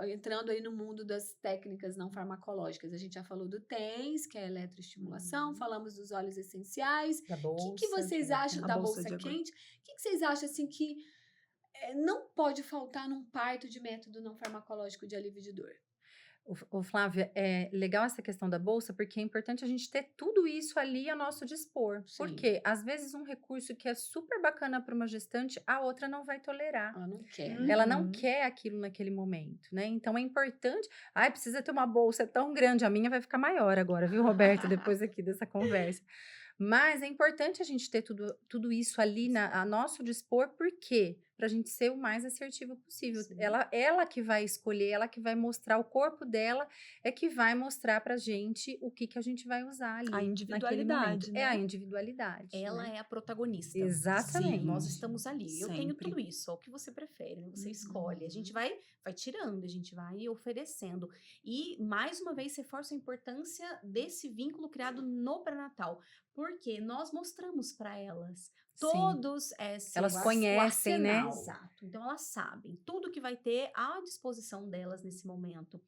Entrando aí no mundo das técnicas não farmacológicas. A gente já falou do TENS, que é a eletroestimulação, falamos dos óleos essenciais. Da O bolsa. que vocês de água acham A da bolsa bolsa de água. quente? O que vocês acham, assim, que não pode faltar num parto de método não farmacológico de alívio de dor? Ô, Flávia, é legal essa questão da bolsa, porque é importante a gente ter tudo isso ali a nosso dispor. Sim. Porque, às vezes, um recurso que é super bacana para uma gestante, a outra não vai tolerar. Ela não quer, né? Ela não Uhum. quer aquilo naquele momento, né? Então, é importante. Ai, precisa ter uma bolsa tão grande. A minha vai ficar maior agora, viu, Roberta? Depois aqui dessa conversa. Mas é importante a gente ter tudo isso ali a nosso dispor, por quê? Para a gente ser o mais assertivo possível. Sim. Ela que vai escolher, ela que vai mostrar, o corpo dela é que vai mostrar pra gente o que a gente vai usar ali. A naquele individualidade, momento. né? É a individualidade. Ela né? é a protagonista. Exatamente. Nós estamos ali. Eu tenho Sempre. tudo isso, é o que você prefere, né? Você Uhum. escolhe. A gente vai tirando, a gente vai oferecendo. E, mais uma vez, reforço a importância desse vínculo criado no pré-natal. Porque nós mostramos para elas Sim. todos Elas o conhecem, né? arsenal. Exato. Então, elas sabem tudo que vai ter à disposição delas nesse momento.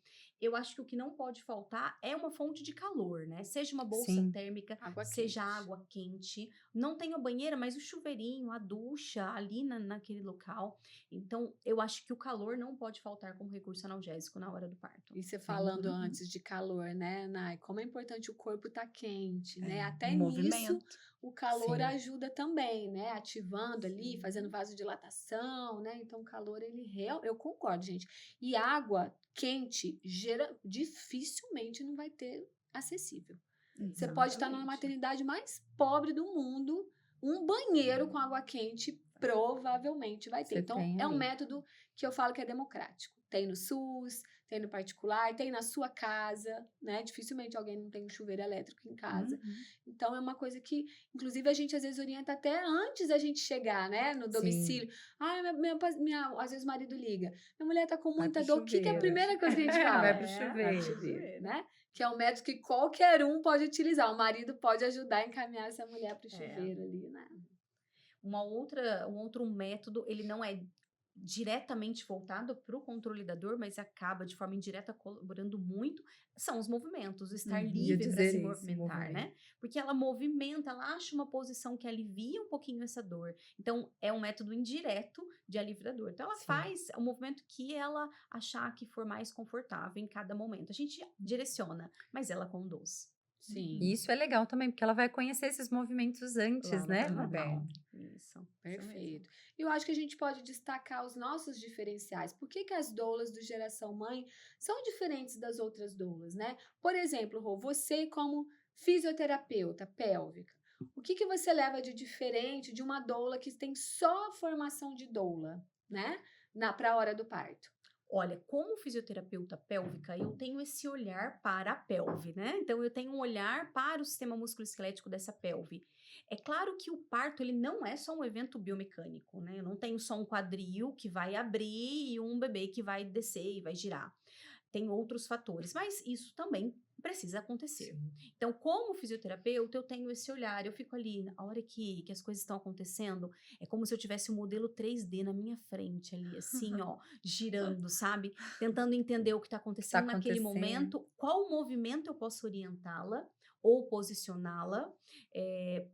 Eu acho que o que não pode faltar é uma fonte de calor, né? Seja uma bolsa Sim. térmica, Água seja quente. água quente. Não tem a banheira, mas o chuveirinho, a ducha ali naquele local. Então, eu acho que o calor não pode faltar como recurso analgésico na hora do parto. E você falando Uhum. antes de calor, né, Nai? Como é importante o corpo estar quente, né? É, Até nisso, movimento. o calor Sim. ajuda também, né? Ativando ali, fazendo vasodilatação, né? Então, o calor, eu concordo, gente. E água quente dificilmente não vai ter acessível. Você pode estar numa Exatamente. maternidade mais pobre do mundo, um banheiro com água quente provavelmente vai ter. Você Então, tem é um ali. método que eu falo que é democrático. Tem no SUS, tem no particular, tem na sua casa, né? Dificilmente alguém não tem um chuveiro elétrico em casa. Uhum. Então, é uma coisa que, inclusive, a gente às vezes orienta até antes da gente chegar, né? No domicílio. Ah, às vezes o marido liga. Minha mulher tá com Vai muita pro dor. O que é a chuveiro. primeira coisa que a gente fala? Vai pro Vai pro chuveiro. chuveiro, né? Que é um método que qualquer um pode utilizar. O marido pode ajudar a encaminhar essa mulher pro chuveiro ali, né? Um outro método, ele não é diretamente voltado para o controle da dor, mas acaba de forma indireta colaborando muito, são os movimentos, o estar Uhum. Ia livre para dizer se isso, movimentar, né? movimento. Porque ela movimenta, ela acha uma posição que alivia um pouquinho essa dor. Então, é um método indireto de alívio da dor. Então, ela Sim. faz o movimento que ela achar que for mais confortável em cada momento. A gente direciona, mas ela conduz. Sim. E isso é legal também, porque ela vai conhecer esses movimentos antes, Lá no né, pré-natal. Roberta? Isso. Perfeito. Eu acho que a gente pode destacar os nossos diferenciais. Por que as doulas do Geração Mãe são diferentes das outras doulas, né? Por exemplo, Rô, você como fisioterapeuta pélvica, o que você leva de diferente de uma doula que tem só formação de doula, né? Para a hora do parto? Olha, como fisioterapeuta pélvica, eu tenho esse olhar para a pelve, né? Então, eu tenho um olhar para o sistema musculoesquelético dessa pelve. É claro que o parto, ele não é só um evento biomecânico, né? Eu não tenho só um quadril que vai abrir e um bebê que vai descer e vai girar. Tem outros fatores, mas isso também precisa acontecer. Então, como fisioterapeuta, eu tenho esse olhar, eu fico ali, na hora que as coisas estão acontecendo, é como se eu tivesse um modelo 3D na minha frente ali, assim, ó, girando, sabe? Tentando entender o que está acontecendo naquele acontecendo. momento, qual movimento eu posso orientá-la, ou posicioná-la,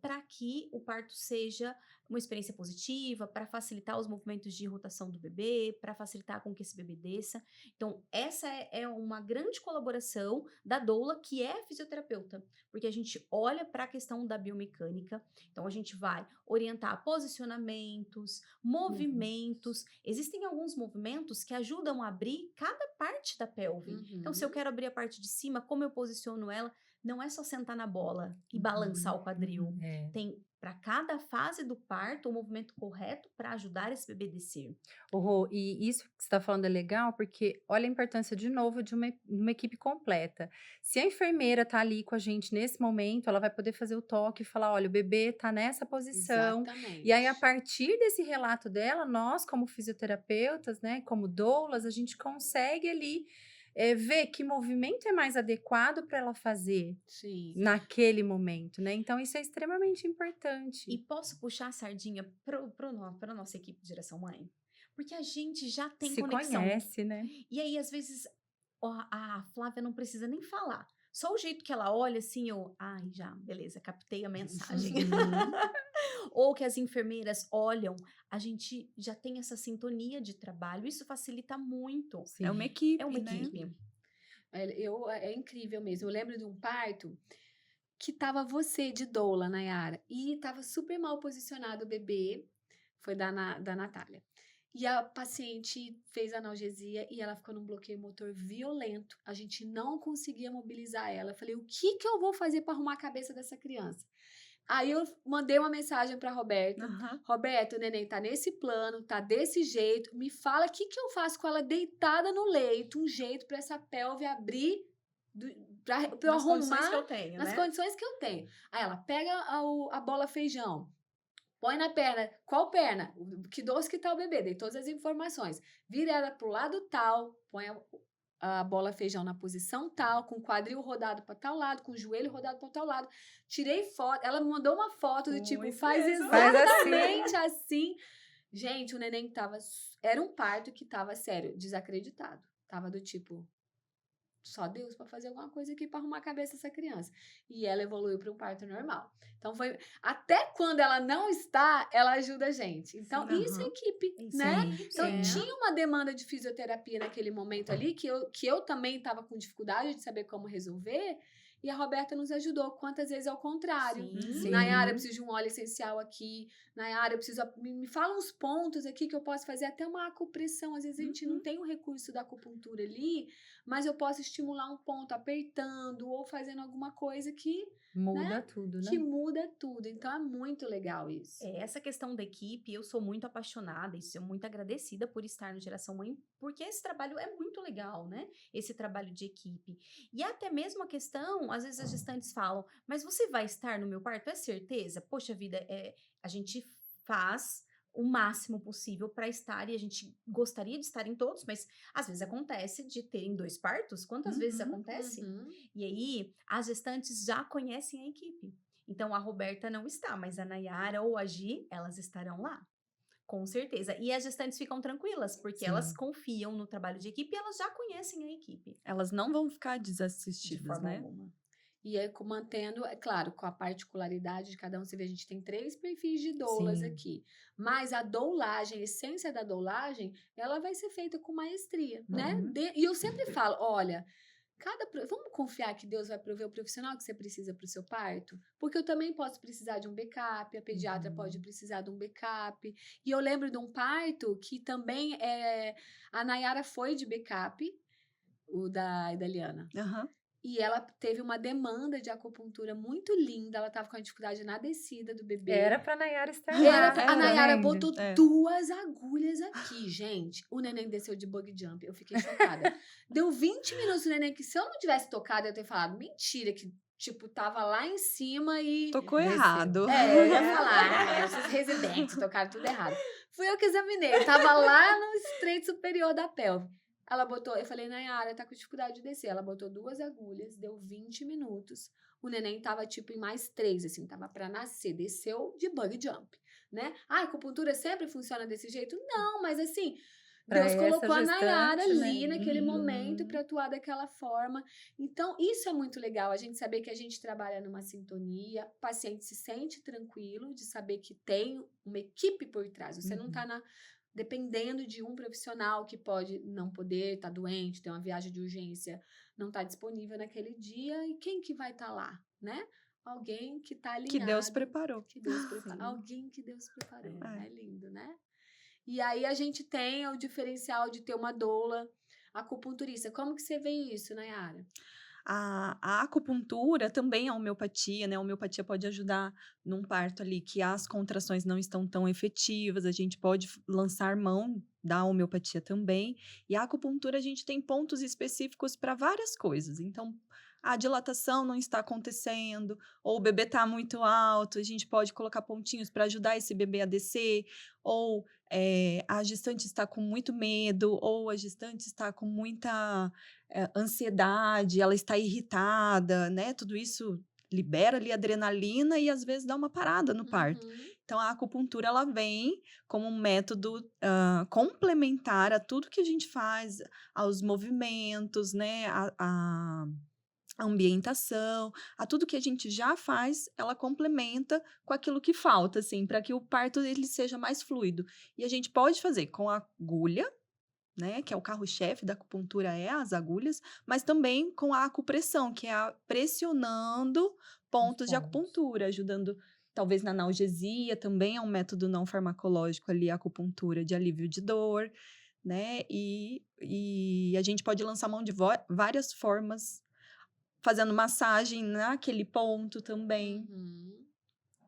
para que o parto seja uma experiência positiva, para facilitar os movimentos de rotação do bebê, para facilitar com que esse bebê desça. Então, essa é uma grande colaboração da doula, que é fisioterapeuta, porque a gente olha para a questão da biomecânica, então a gente vai orientar posicionamentos, movimentos. Existem alguns movimentos que ajudam a abrir cada parte da pelve. Então, se eu quero abrir a parte de cima, como eu posiciono ela? Não é só sentar na bola e balançar o quadril. Tem para cada fase do parto o movimento correto para ajudar esse bebê a descer. Rô, e isso que você está falando é legal, porque olha a importância de novo de uma equipe completa. Se a enfermeira tá ali com a gente nesse momento, ela vai poder fazer o toque e falar: olha, o bebê tá nessa posição. E aí, a Exatamente. partir desse relato dela, nós, como fisioterapeutas, né, como doulas, a gente consegue ali ver que movimento é mais adequado para ela fazer Sim. naquele momento, né? Então, isso é extremamente importante. E posso puxar a sardinha para nossa equipe de geração mãe? Porque a gente já tem Se conexão. conhece, né? E aí, às vezes, a Flávia não precisa nem falar. Só o jeito que ela olha, assim, ai, já, beleza, captei a mensagem. Ou que as enfermeiras olham, a gente já tem essa sintonia de trabalho. Isso facilita muito. Sim. É uma equipe, É uma né? equipe. É incrível mesmo. Eu lembro de um parto que tava você de doula, Nayara, e tava super mal posicionado o bebê, foi da Natália. E a paciente fez analgesia e ela ficou num bloqueio motor violento. A gente não conseguia mobilizar ela. Eu falei, o que que eu vou fazer para arrumar a cabeça dessa criança? Aí eu mandei uma mensagem para Roberta. Roberta, o neném tá nesse plano, tá desse jeito. Me fala o que que eu faço com ela deitada no leito, um jeito para essa pelve abrir, para eu Nas condições que arrumar eu tenho, nas né? condições que eu tenho. Aí ela pega a bola feijão, põe na perna. Qual perna? Que doce que tá o bebê? Dei todas as informações. Vira ela pro lado tal, põe a bola feijão na posição tal, com o quadril rodado para tal lado, com o joelho rodado para tal lado. Tirei foto. Ela me mandou uma foto do tipo, Isso faz mesmo. Faz assim. exatamente assim. Gente, o neném tava. Era um parto que tava, sério, desacreditado. Tava do tipo, só Deus para fazer alguma coisa aqui para arrumar a cabeça dessa criança. E ela evoluiu para um parto normal. Então foi até quando ela não está, ela ajuda a gente. Então Sim. isso é equipe, Isso né? é equipe, Então sim. tinha uma demanda de fisioterapia naquele momento ali que eu também estava com dificuldade de saber como resolver. E a Roberta nos ajudou. Quantas vezes ao contrário? Sim. Nayara, eu preciso de um óleo essencial aqui. Nayara, eu preciso. Me fala uns pontos aqui que eu posso fazer. Até uma acupressão. Às vezes a gente não tem o recurso da acupuntura ali, mas eu posso estimular um ponto apertando ou fazendo alguma coisa que Muda tudo, né? que muda tudo. Então é muito legal isso. Essa questão da equipe, eu sou muito apaixonada e sou muito agradecida por estar no Geração Mãe, porque esse trabalho é muito legal, né? Esse trabalho de equipe. E até mesmo a questão, às vezes as gestantes falam, mas você vai estar no meu parto? É certeza? Poxa vida, a gente faz o máximo possível para estar e a gente gostaria de estar em todos, mas às vezes acontece de terem 2 partos. Quantas vezes acontece? E aí, as gestantes já conhecem a equipe. Então, a Roberta não está, mas a Nayara ou a Gi, elas estarão lá. Com certeza. E as gestantes ficam tranquilas, porque elas Sim. confiam no trabalho de equipe e elas já conhecem a equipe. Elas não vão ficar De desassistidas, forma né? alguma. E aí, mantendo, é claro, com a particularidade de cada um, você vê, a gente tem 3 perfis de doulas Sim. aqui. Mas a doulagem, a essência da doulagem, ela vai ser feita com maestria, né? E eu sempre falo, olha, vamos confiar que Deus vai prover o profissional que você precisa para o seu parto? Porque eu também posso precisar de um backup, a pediatra pode precisar de um backup. E eu lembro de um parto que também a Nayara foi de backup, o da Liana. E ela teve uma demanda de acupuntura muito linda. Ela tava com a dificuldade na descida do bebê. Era pra Nayara estar lá. A Nayara vendo? botou 2 agulhas aqui, gente. O neném desceu de bug jump. Eu fiquei chocada. Deu 20 minutos o neném que se eu não tivesse tocado, eu ia ter falado, mentira, que tipo, tava lá em cima e... Tocou Desceu. errado. eu ia falar, esses residentes tocaram tudo errado. Fui eu que examinei. Tava lá no estreito superior da pelve. Ela botou, eu falei, Nayara, tá com dificuldade de descer. Ela botou 2 agulhas, deu 20 minutos. O neném tava, tipo, em mais 3, assim, tava pra nascer. Desceu de bug jump, né? A acupuntura sempre funciona desse jeito? Não, mas assim, Pra Deus essa colocou a Nayara gestante, né? ali naquele momento Uhum. para atuar daquela forma. Então, isso é muito legal, a gente saber que a gente trabalha numa sintonia, o paciente se sente tranquilo de saber que tem uma equipe por trás. Você não está dependendo de um profissional que pode não poder, estar doente, ter uma viagem de urgência, não está disponível naquele dia. E quem que vai estar lá, né? Alguém que está Que Deus alinhado, preparou. que Deus preparou. Sim. Alguém que Deus preparou. É. É lindo, né? E aí a gente tem o diferencial de ter uma doula acupunturista. Como que você vê isso, Nayara? A acupuntura também é homeopatia, né? A homeopatia pode ajudar num parto ali que as contrações não estão tão efetivas, a gente pode lançar mão da homeopatia também. E a acupuntura, a gente tem pontos específicos para várias coisas. Então, a dilatação não está acontecendo, ou o bebê está muito alto, a gente pode colocar pontinhos para ajudar esse bebê a descer, ou a gestante está com muito medo, ou a gestante está com muita ansiedade, ela está irritada, né? Tudo isso libera ali adrenalina e às vezes dá uma parada no parto. Uhum. Então, a acupuntura, ela vem como um método complementar a tudo que a gente faz, aos movimentos, né? A ambientação, a tudo que a gente já faz, ela complementa com aquilo que falta, assim, para que o parto ele seja mais fluido. E a gente pode fazer com a agulha, né, que é o carro-chefe da acupuntura é as agulhas, mas também com a acupressão, que é pressionando Os pontos de pontos. acupuntura, ajudando talvez na analgesia, também é um método não farmacológico ali, a acupuntura de alívio de dor, né, e a gente pode lançar mão de várias formas, fazendo massagem naquele ponto também. Uhum.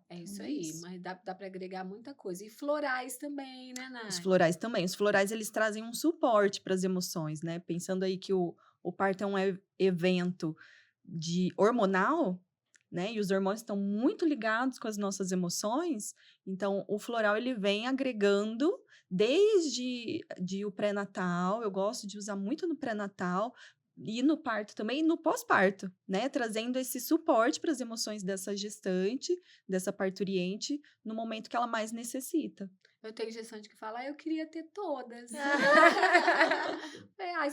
É isso Então é aí, isso. mas dá para agregar muita coisa. E florais também, né, Os Nay? florais também. Os florais, eles trazem um suporte para as emoções, né? Pensando aí que o parto é um evento hormonal, né? E os hormônios estão muito ligados com as nossas emoções. Então, o floral, ele vem agregando desde o pré-natal. Eu gosto de usar muito no pré-natal e no parto também, e no pós-parto, né? Trazendo esse suporte para as emoções dessa gestante, dessa parturiente, no momento que ela mais necessita. Eu tenho gestante que fala, eu queria ter todas. Você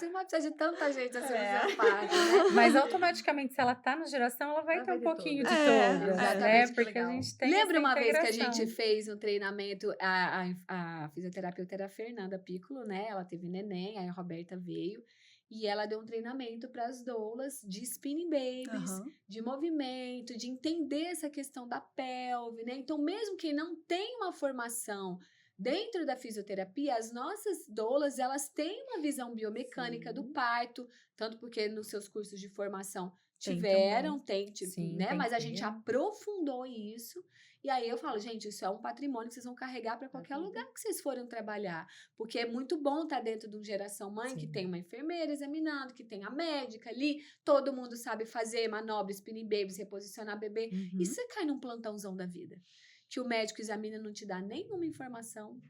não vai precisar de tanta gente assim no seu parto, né? Mas automaticamente, se ela tá na geração, ela vai Ela ter vai um ter pouquinho todas. de É, todas, né? Exatamente, que Porque a legal. gente tem Lembra essa uma vez que a integração. gente fez um treinamento, a fisioterapeuta era a Fernanda Piccolo, né? Ela teve neném, aí a Roberta veio. E ela deu um treinamento para as doulas de spinning babies, aham. de movimento, de entender essa questão da pelve, né? Então, mesmo quem não tem uma formação dentro da fisioterapia, as nossas doulas, elas têm uma visão biomecânica do Sim. parto, tanto porque nos seus cursos de formação Tem tiveram, Sim, né? tem Mas que a gente ter. aprofundou isso. E aí eu falo, gente, isso é um patrimônio que vocês vão carregar para qualquer vida. lugar que vocês forem trabalhar. Porque é muito bom estar dentro de um Geração Mãe que Sim. tem uma enfermeira examinando, que tem a médica ali, todo mundo sabe fazer manobras, spinning babies, reposicionar bebê. E Uhum. você cai num plantãozão da vida, que o médico examina e não te dá nenhuma informação,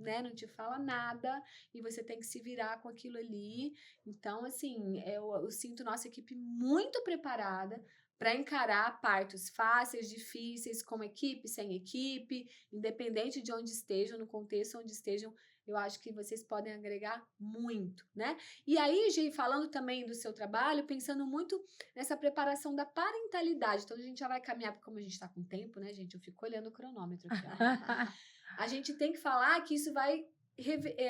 né? Não te fala nada e você tem que se virar com aquilo ali. Então, assim, eu sinto nossa equipe muito preparada para encarar partos fáceis, difíceis, com equipe, sem equipe, independente de onde estejam, no contexto onde estejam, eu acho que vocês podem agregar muito, né? E aí, Gi, falando também do seu trabalho, pensando muito nessa preparação da parentalidade. Então, a gente já vai caminhar, porque como a gente está com tempo, né, gente? Eu fico olhando o cronômetro aqui, ó. A gente tem que falar que isso vai...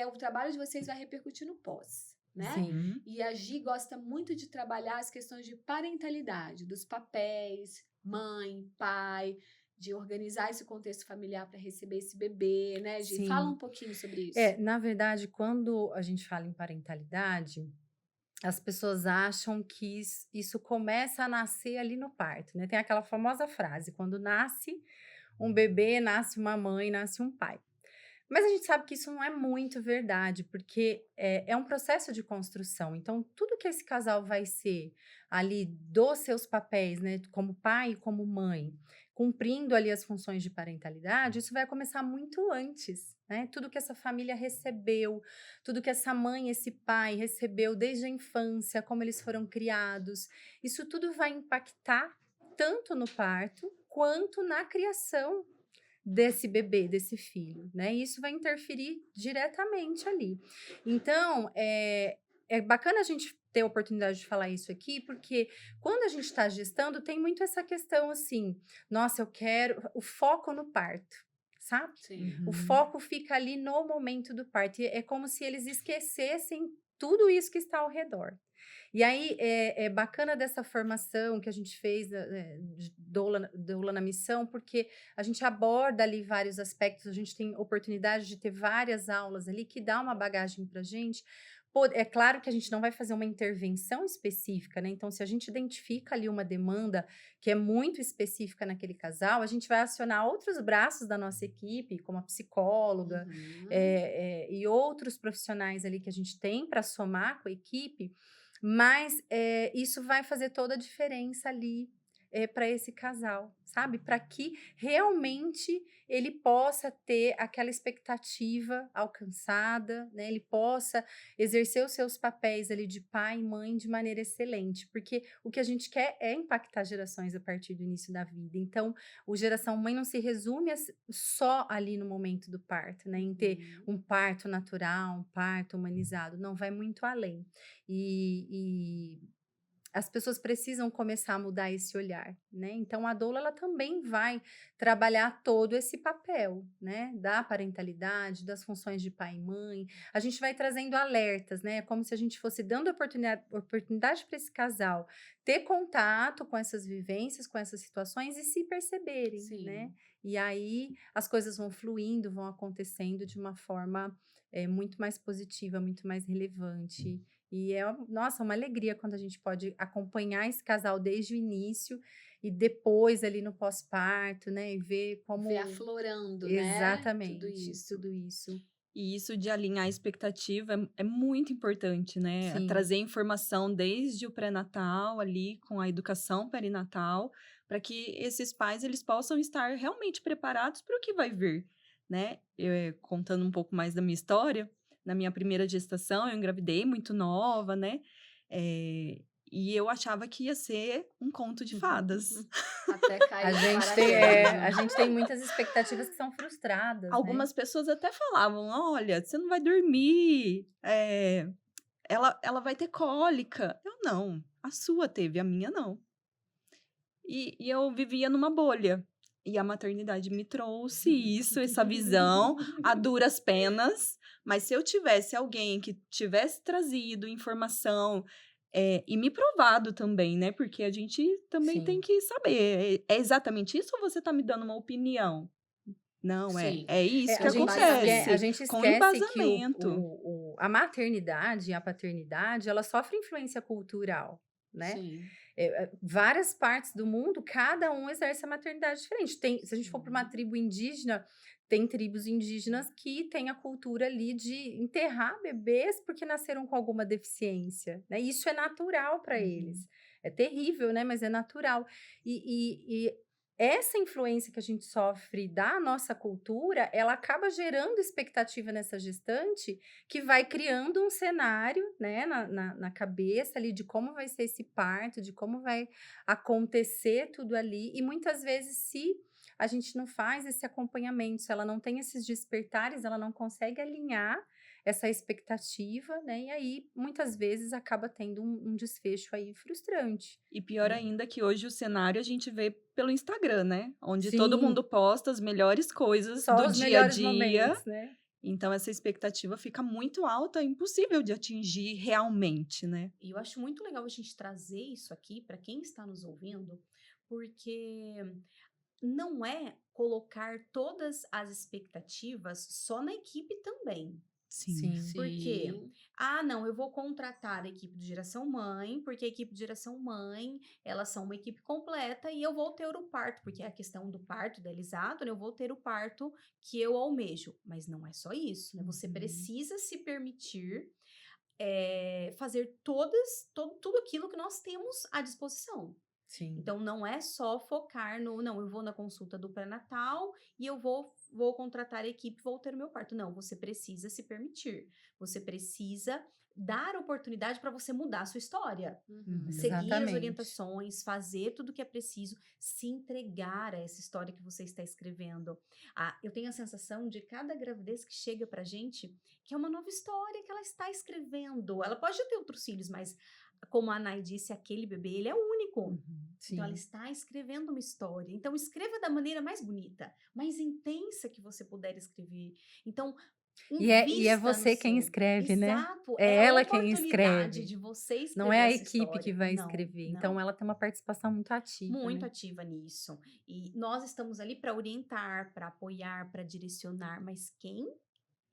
o trabalho de vocês vai repercutir no pós, né? Sim. Uhum. E a Gi gosta muito de trabalhar as questões de parentalidade, dos papéis, mãe, pai, de organizar esse contexto familiar para receber esse bebê, né, Gi? Sim. Fala um pouquinho sobre isso. Na verdade, quando a gente fala em parentalidade, as pessoas acham que isso começa a nascer ali no parto, né? Tem aquela famosa frase, quando nasce um bebê, nasce uma mãe, nasce um pai. Mas a gente sabe que isso não é muito verdade, porque é um processo de construção. Então, tudo que esse casal vai ser ali dos seus papéis, né, como pai e como mãe, cumprindo ali as funções de parentalidade, isso vai começar muito antes, né? Tudo que essa família recebeu, tudo que essa mãe, esse pai recebeu desde a infância, como eles foram criados, isso tudo vai impactar tanto no parto quanto na criação desse bebê, desse filho, né? E isso vai interferir diretamente ali. Então, é bacana a gente ter a oportunidade de falar isso aqui, porque quando a gente está gestando, tem muito essa questão assim, nossa, eu quero o foco no parto, sabe? Sim. O Uhum. foco fica ali no momento do parto. E é como se eles esquecessem tudo isso que está ao redor. E aí é bacana dessa formação que a gente fez de doula na missão, porque a gente aborda ali vários aspectos, a gente tem oportunidade de ter várias aulas ali que dá uma bagagem para a gente. Pô, é claro que a gente não vai fazer uma intervenção específica, né? Então, se a gente identifica ali uma demanda que é muito específica naquele casal, a gente vai acionar outros braços da nossa equipe, como a psicóloga, Uhum. e outros profissionais ali que a gente tem para somar com a equipe, mas isso vai fazer toda a diferença ali para esse casal, sabe? Para que realmente ele possa ter aquela expectativa alcançada, né? Ele possa exercer os seus papéis ali de pai e mãe de maneira excelente, porque o que a gente quer é impactar gerações a partir do início da vida. Então, o Geração Mãe não se resume só ali no momento do parto, né? Em ter Uhum. um parto natural, um parto humanizado. Não, vai muito além. E as pessoas precisam começar a mudar esse olhar, né? Então, a doula, ela também vai trabalhar todo esse papel, né? Da parentalidade, das funções de pai e mãe. A gente vai trazendo alertas, né? É como se a gente fosse dando oportunidade para esse casal ter contato com essas vivências, com essas situações e se perceberem, né? Sim. E aí, as coisas vão fluindo, vão acontecendo de uma forma muito mais positiva, muito mais relevante. E nossa, uma alegria quando a gente pode acompanhar esse casal desde o início e depois ali no pós-parto, né? E ver como. Ver aflorando, né? Tudo Exatamente, isso. tudo isso. E isso de alinhar a expectativa é muito importante, né? Sim. Trazer informação desde o pré-natal ali, com a educação perinatal, para que esses pais eles possam estar realmente preparados para o que vai vir, né? Contando um pouco mais da minha história, na minha primeira gestação eu engravidei muito nova, né? E eu achava que ia ser um conto de fadas. Até cair A o gente parafuso. tem muitas expectativas que são frustradas, né? Algumas pessoas até falavam: olha, você não vai dormir, ela vai ter cólica. Eu não, a sua teve, a minha não. E eu vivia numa bolha. E a maternidade me trouxe isso, essa visão, a duras penas. Mas se eu tivesse alguém que tivesse trazido informação e me provado também, né? Porque a gente também tem Sim. que saber. É exatamente isso ou você está me dando uma opinião? Não, Sim. é isso que A gente a acontece, gente com esquece que embasamento. a maternidade e a paternidade, ela sofre influência cultural, né? Sim. Várias partes do mundo, cada um exerce a maternidade diferente. Se a gente for para uma tribo indígena, tem tribos indígenas que têm a cultura ali de enterrar bebês porque nasceram com alguma deficiência, né? Isso é natural para eles. É terrível, né? Mas é natural. E essa influência que a gente sofre da nossa cultura, ela acaba gerando expectativa nessa gestante que vai criando um cenário, né, na cabeça ali de como vai ser esse parto, de como vai acontecer tudo ali. E muitas vezes, se a gente não faz esse acompanhamento, se ela não tem esses despertares, ela não consegue alinhar essa expectativa, né? E aí, muitas vezes, acaba tendo um desfecho aí frustrante. E pior Né? ainda que hoje o cenário a gente vê pelo Instagram, né? Onde todo Sim, mundo posta as melhores coisas só do os dia a melhores dia. momentos, né? Então, essa expectativa fica muito alta, impossível de atingir realmente, né? E eu acho muito legal a gente trazer isso aqui para quem está nos ouvindo, porque não é colocar todas as expectativas só na equipe também. Sim. Sim. Porque, Sim. não, eu vou contratar a equipe de Geração Mãe, porque a equipe de Geração Mãe, elas são uma equipe completa e eu vou ter o parto, porque é a questão do parto idealizado, né? Eu vou ter o parto que eu almejo. Mas não é só isso, né? Você precisa se permitir fazer tudo aquilo que nós temos à disposição. Sim. Então, não é só focar não, eu vou na consulta do pré-natal e eu vou contratar a equipe, vou ter o meu parto. Não, você precisa se permitir. Você precisa dar oportunidade para você mudar a sua história. Seguir as Exatamente. orientações, fazer tudo o que é preciso, se entregar a essa história que você está escrevendo. Eu tenho a sensação de cada gravidez que chega pra gente, que é uma nova história que ela está escrevendo. Ela pode ter outros filhos, mas como a Nay disse, aquele bebê, ele é único. Então, ela Sim. está escrevendo uma história. Então, escreva da maneira mais bonita, mais intensa que você puder escrever. Então, E é invista no você quem seu. escreve, né? Exato, É é a ela quem oportunidade escreve. de você Não é escrever a essa equipe que história. vai Não, escrever. não. Então, ela tem uma participação muito ativa, Muito né? ativa nisso. E nós estamos ali para orientar, para apoiar, para direcionar, mas quem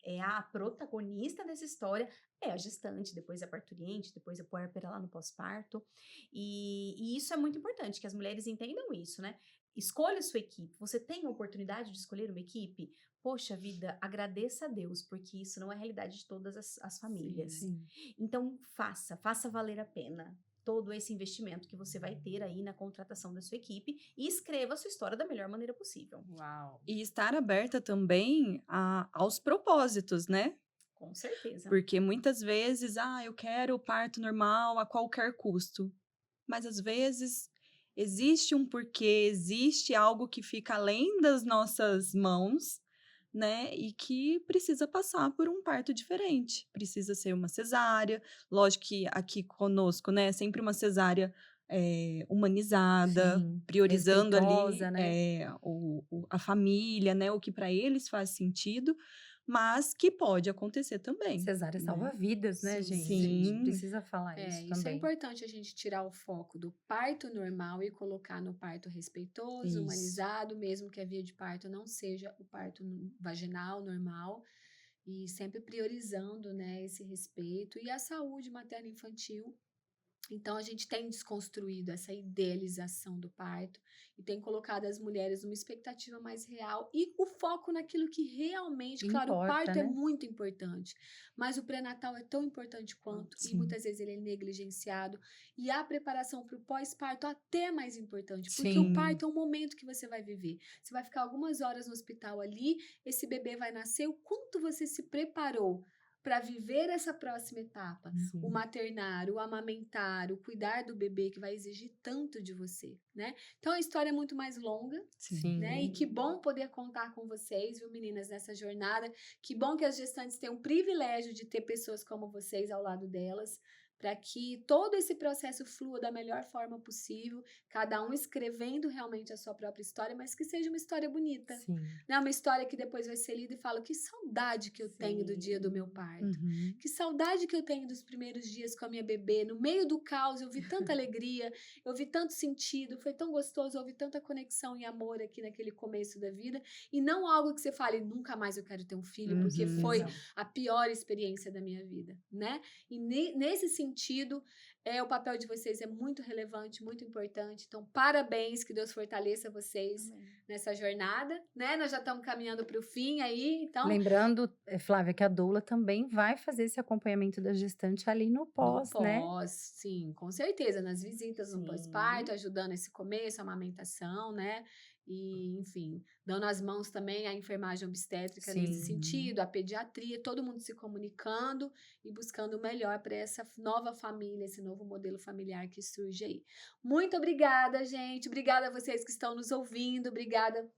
é a protagonista dessa história é a gestante, depois a parturiente, depois a puérpera lá no pós-parto. E isso é muito importante, que as mulheres entendam isso, né? Escolha a sua equipe. Você tem a oportunidade de escolher uma equipe? Poxa vida, agradeça a Deus, porque isso não é a realidade de todas as famílias. Sim. Então, faça valer a pena todo esse investimento que você vai ter aí na contratação da sua equipe e escreva a sua história da melhor maneira possível. Uau. E estar aberta também aos propósitos, né? Com certeza. Porque muitas vezes, eu quero o parto normal a qualquer custo. Mas às vezes existe um porquê, existe algo que fica além das nossas mãos, né? E que precisa passar por um parto diferente. Precisa ser uma cesárea. Lógico que aqui conosco, né? Sempre uma cesárea humanizada, Sim. priorizando ali Respeitosa, né? a família, né? O que para eles faz sentido, mas que pode acontecer também. Cesárea salva Né? vidas, né, Sim, gente? A gente Sim. precisa falar isso Isso é também. importante a gente tirar o foco do parto normal e colocar no parto respeitoso, Isso. humanizado, mesmo que a via de parto não seja o parto vaginal normal, e sempre priorizando, né, esse respeito e a saúde materno-infantil. Então, a gente tem desconstruído essa idealização do parto e tem colocado as mulheres numa expectativa mais real e o foco naquilo que realmente, claro, o Importa, parto é né? muito importante, mas o pré-natal é tão importante quanto e Sim. muitas vezes ele é negligenciado e a preparação para o pós-parto até é mais importante, porque o Sim. parto é um momento que você vai viver. Você vai ficar algumas horas no hospital ali, esse bebê vai nascer, o quanto você se preparou para viver essa próxima etapa, o Sim. maternar, o amamentar, o cuidar do bebê que vai exigir tanto de você, né? Então a história é muito mais longa, Sim. né? E que bom poder contar com vocês, viu, meninas, nessa jornada. Que bom que as gestantes têm o privilégio de ter pessoas como vocês ao lado delas, para que todo esse processo flua da melhor forma possível, cada um escrevendo realmente a sua própria história, mas que seja uma história bonita, Sim. né? Uma história que depois vai ser lida e fala, que saudade que eu tenho do dia do meu parto. Uhum. Que saudade que eu tenho dos primeiros dias com a minha bebê. No meio do caos, eu vi tanta alegria, eu vi tanto sentido, foi tão gostoso, eu vi tanta conexão e amor aqui naquele começo da vida. E não algo que você fale, nunca mais eu quero ter um filho, porque Uhum. foi Não. a pior experiência da minha vida, né? E nesse sentido, o papel de vocês é muito relevante, muito importante. Então, parabéns, que Deus fortaleça vocês nessa jornada, né? Nós já estamos caminhando para o fim aí, então... Lembrando, Flávia, que a doula também vai fazer esse acompanhamento da gestante ali no pós, né? Sim, com certeza, nas visitas no Sim. pós-parto, ajudando esse começo, a amamentação, né? E, enfim, dando as mãos também à enfermagem obstétrica nesse Sim. sentido, a pediatria, todo mundo se comunicando e buscando o melhor para essa nova família, esse novo modelo familiar que surge aí. Muito obrigada, gente. Obrigada a vocês que estão nos ouvindo. Obrigada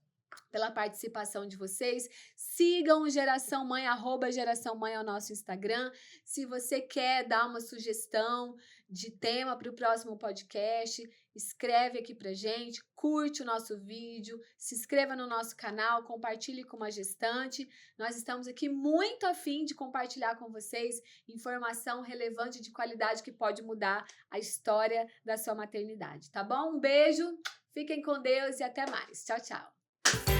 pela participação de vocês. Sigam o Geração Mãe, @Geração Mãe é o nosso Instagram. Se você quer dar uma sugestão de tema para o próximo podcast, escreve aqui pra gente, curte o nosso vídeo, se inscreva no nosso canal, compartilhe com uma gestante. Nós estamos aqui muito a fim de compartilhar com vocês informação relevante de qualidade que pode mudar a história da sua maternidade, tá bom? Um beijo, fiquem com Deus e até mais. Tchau, tchau.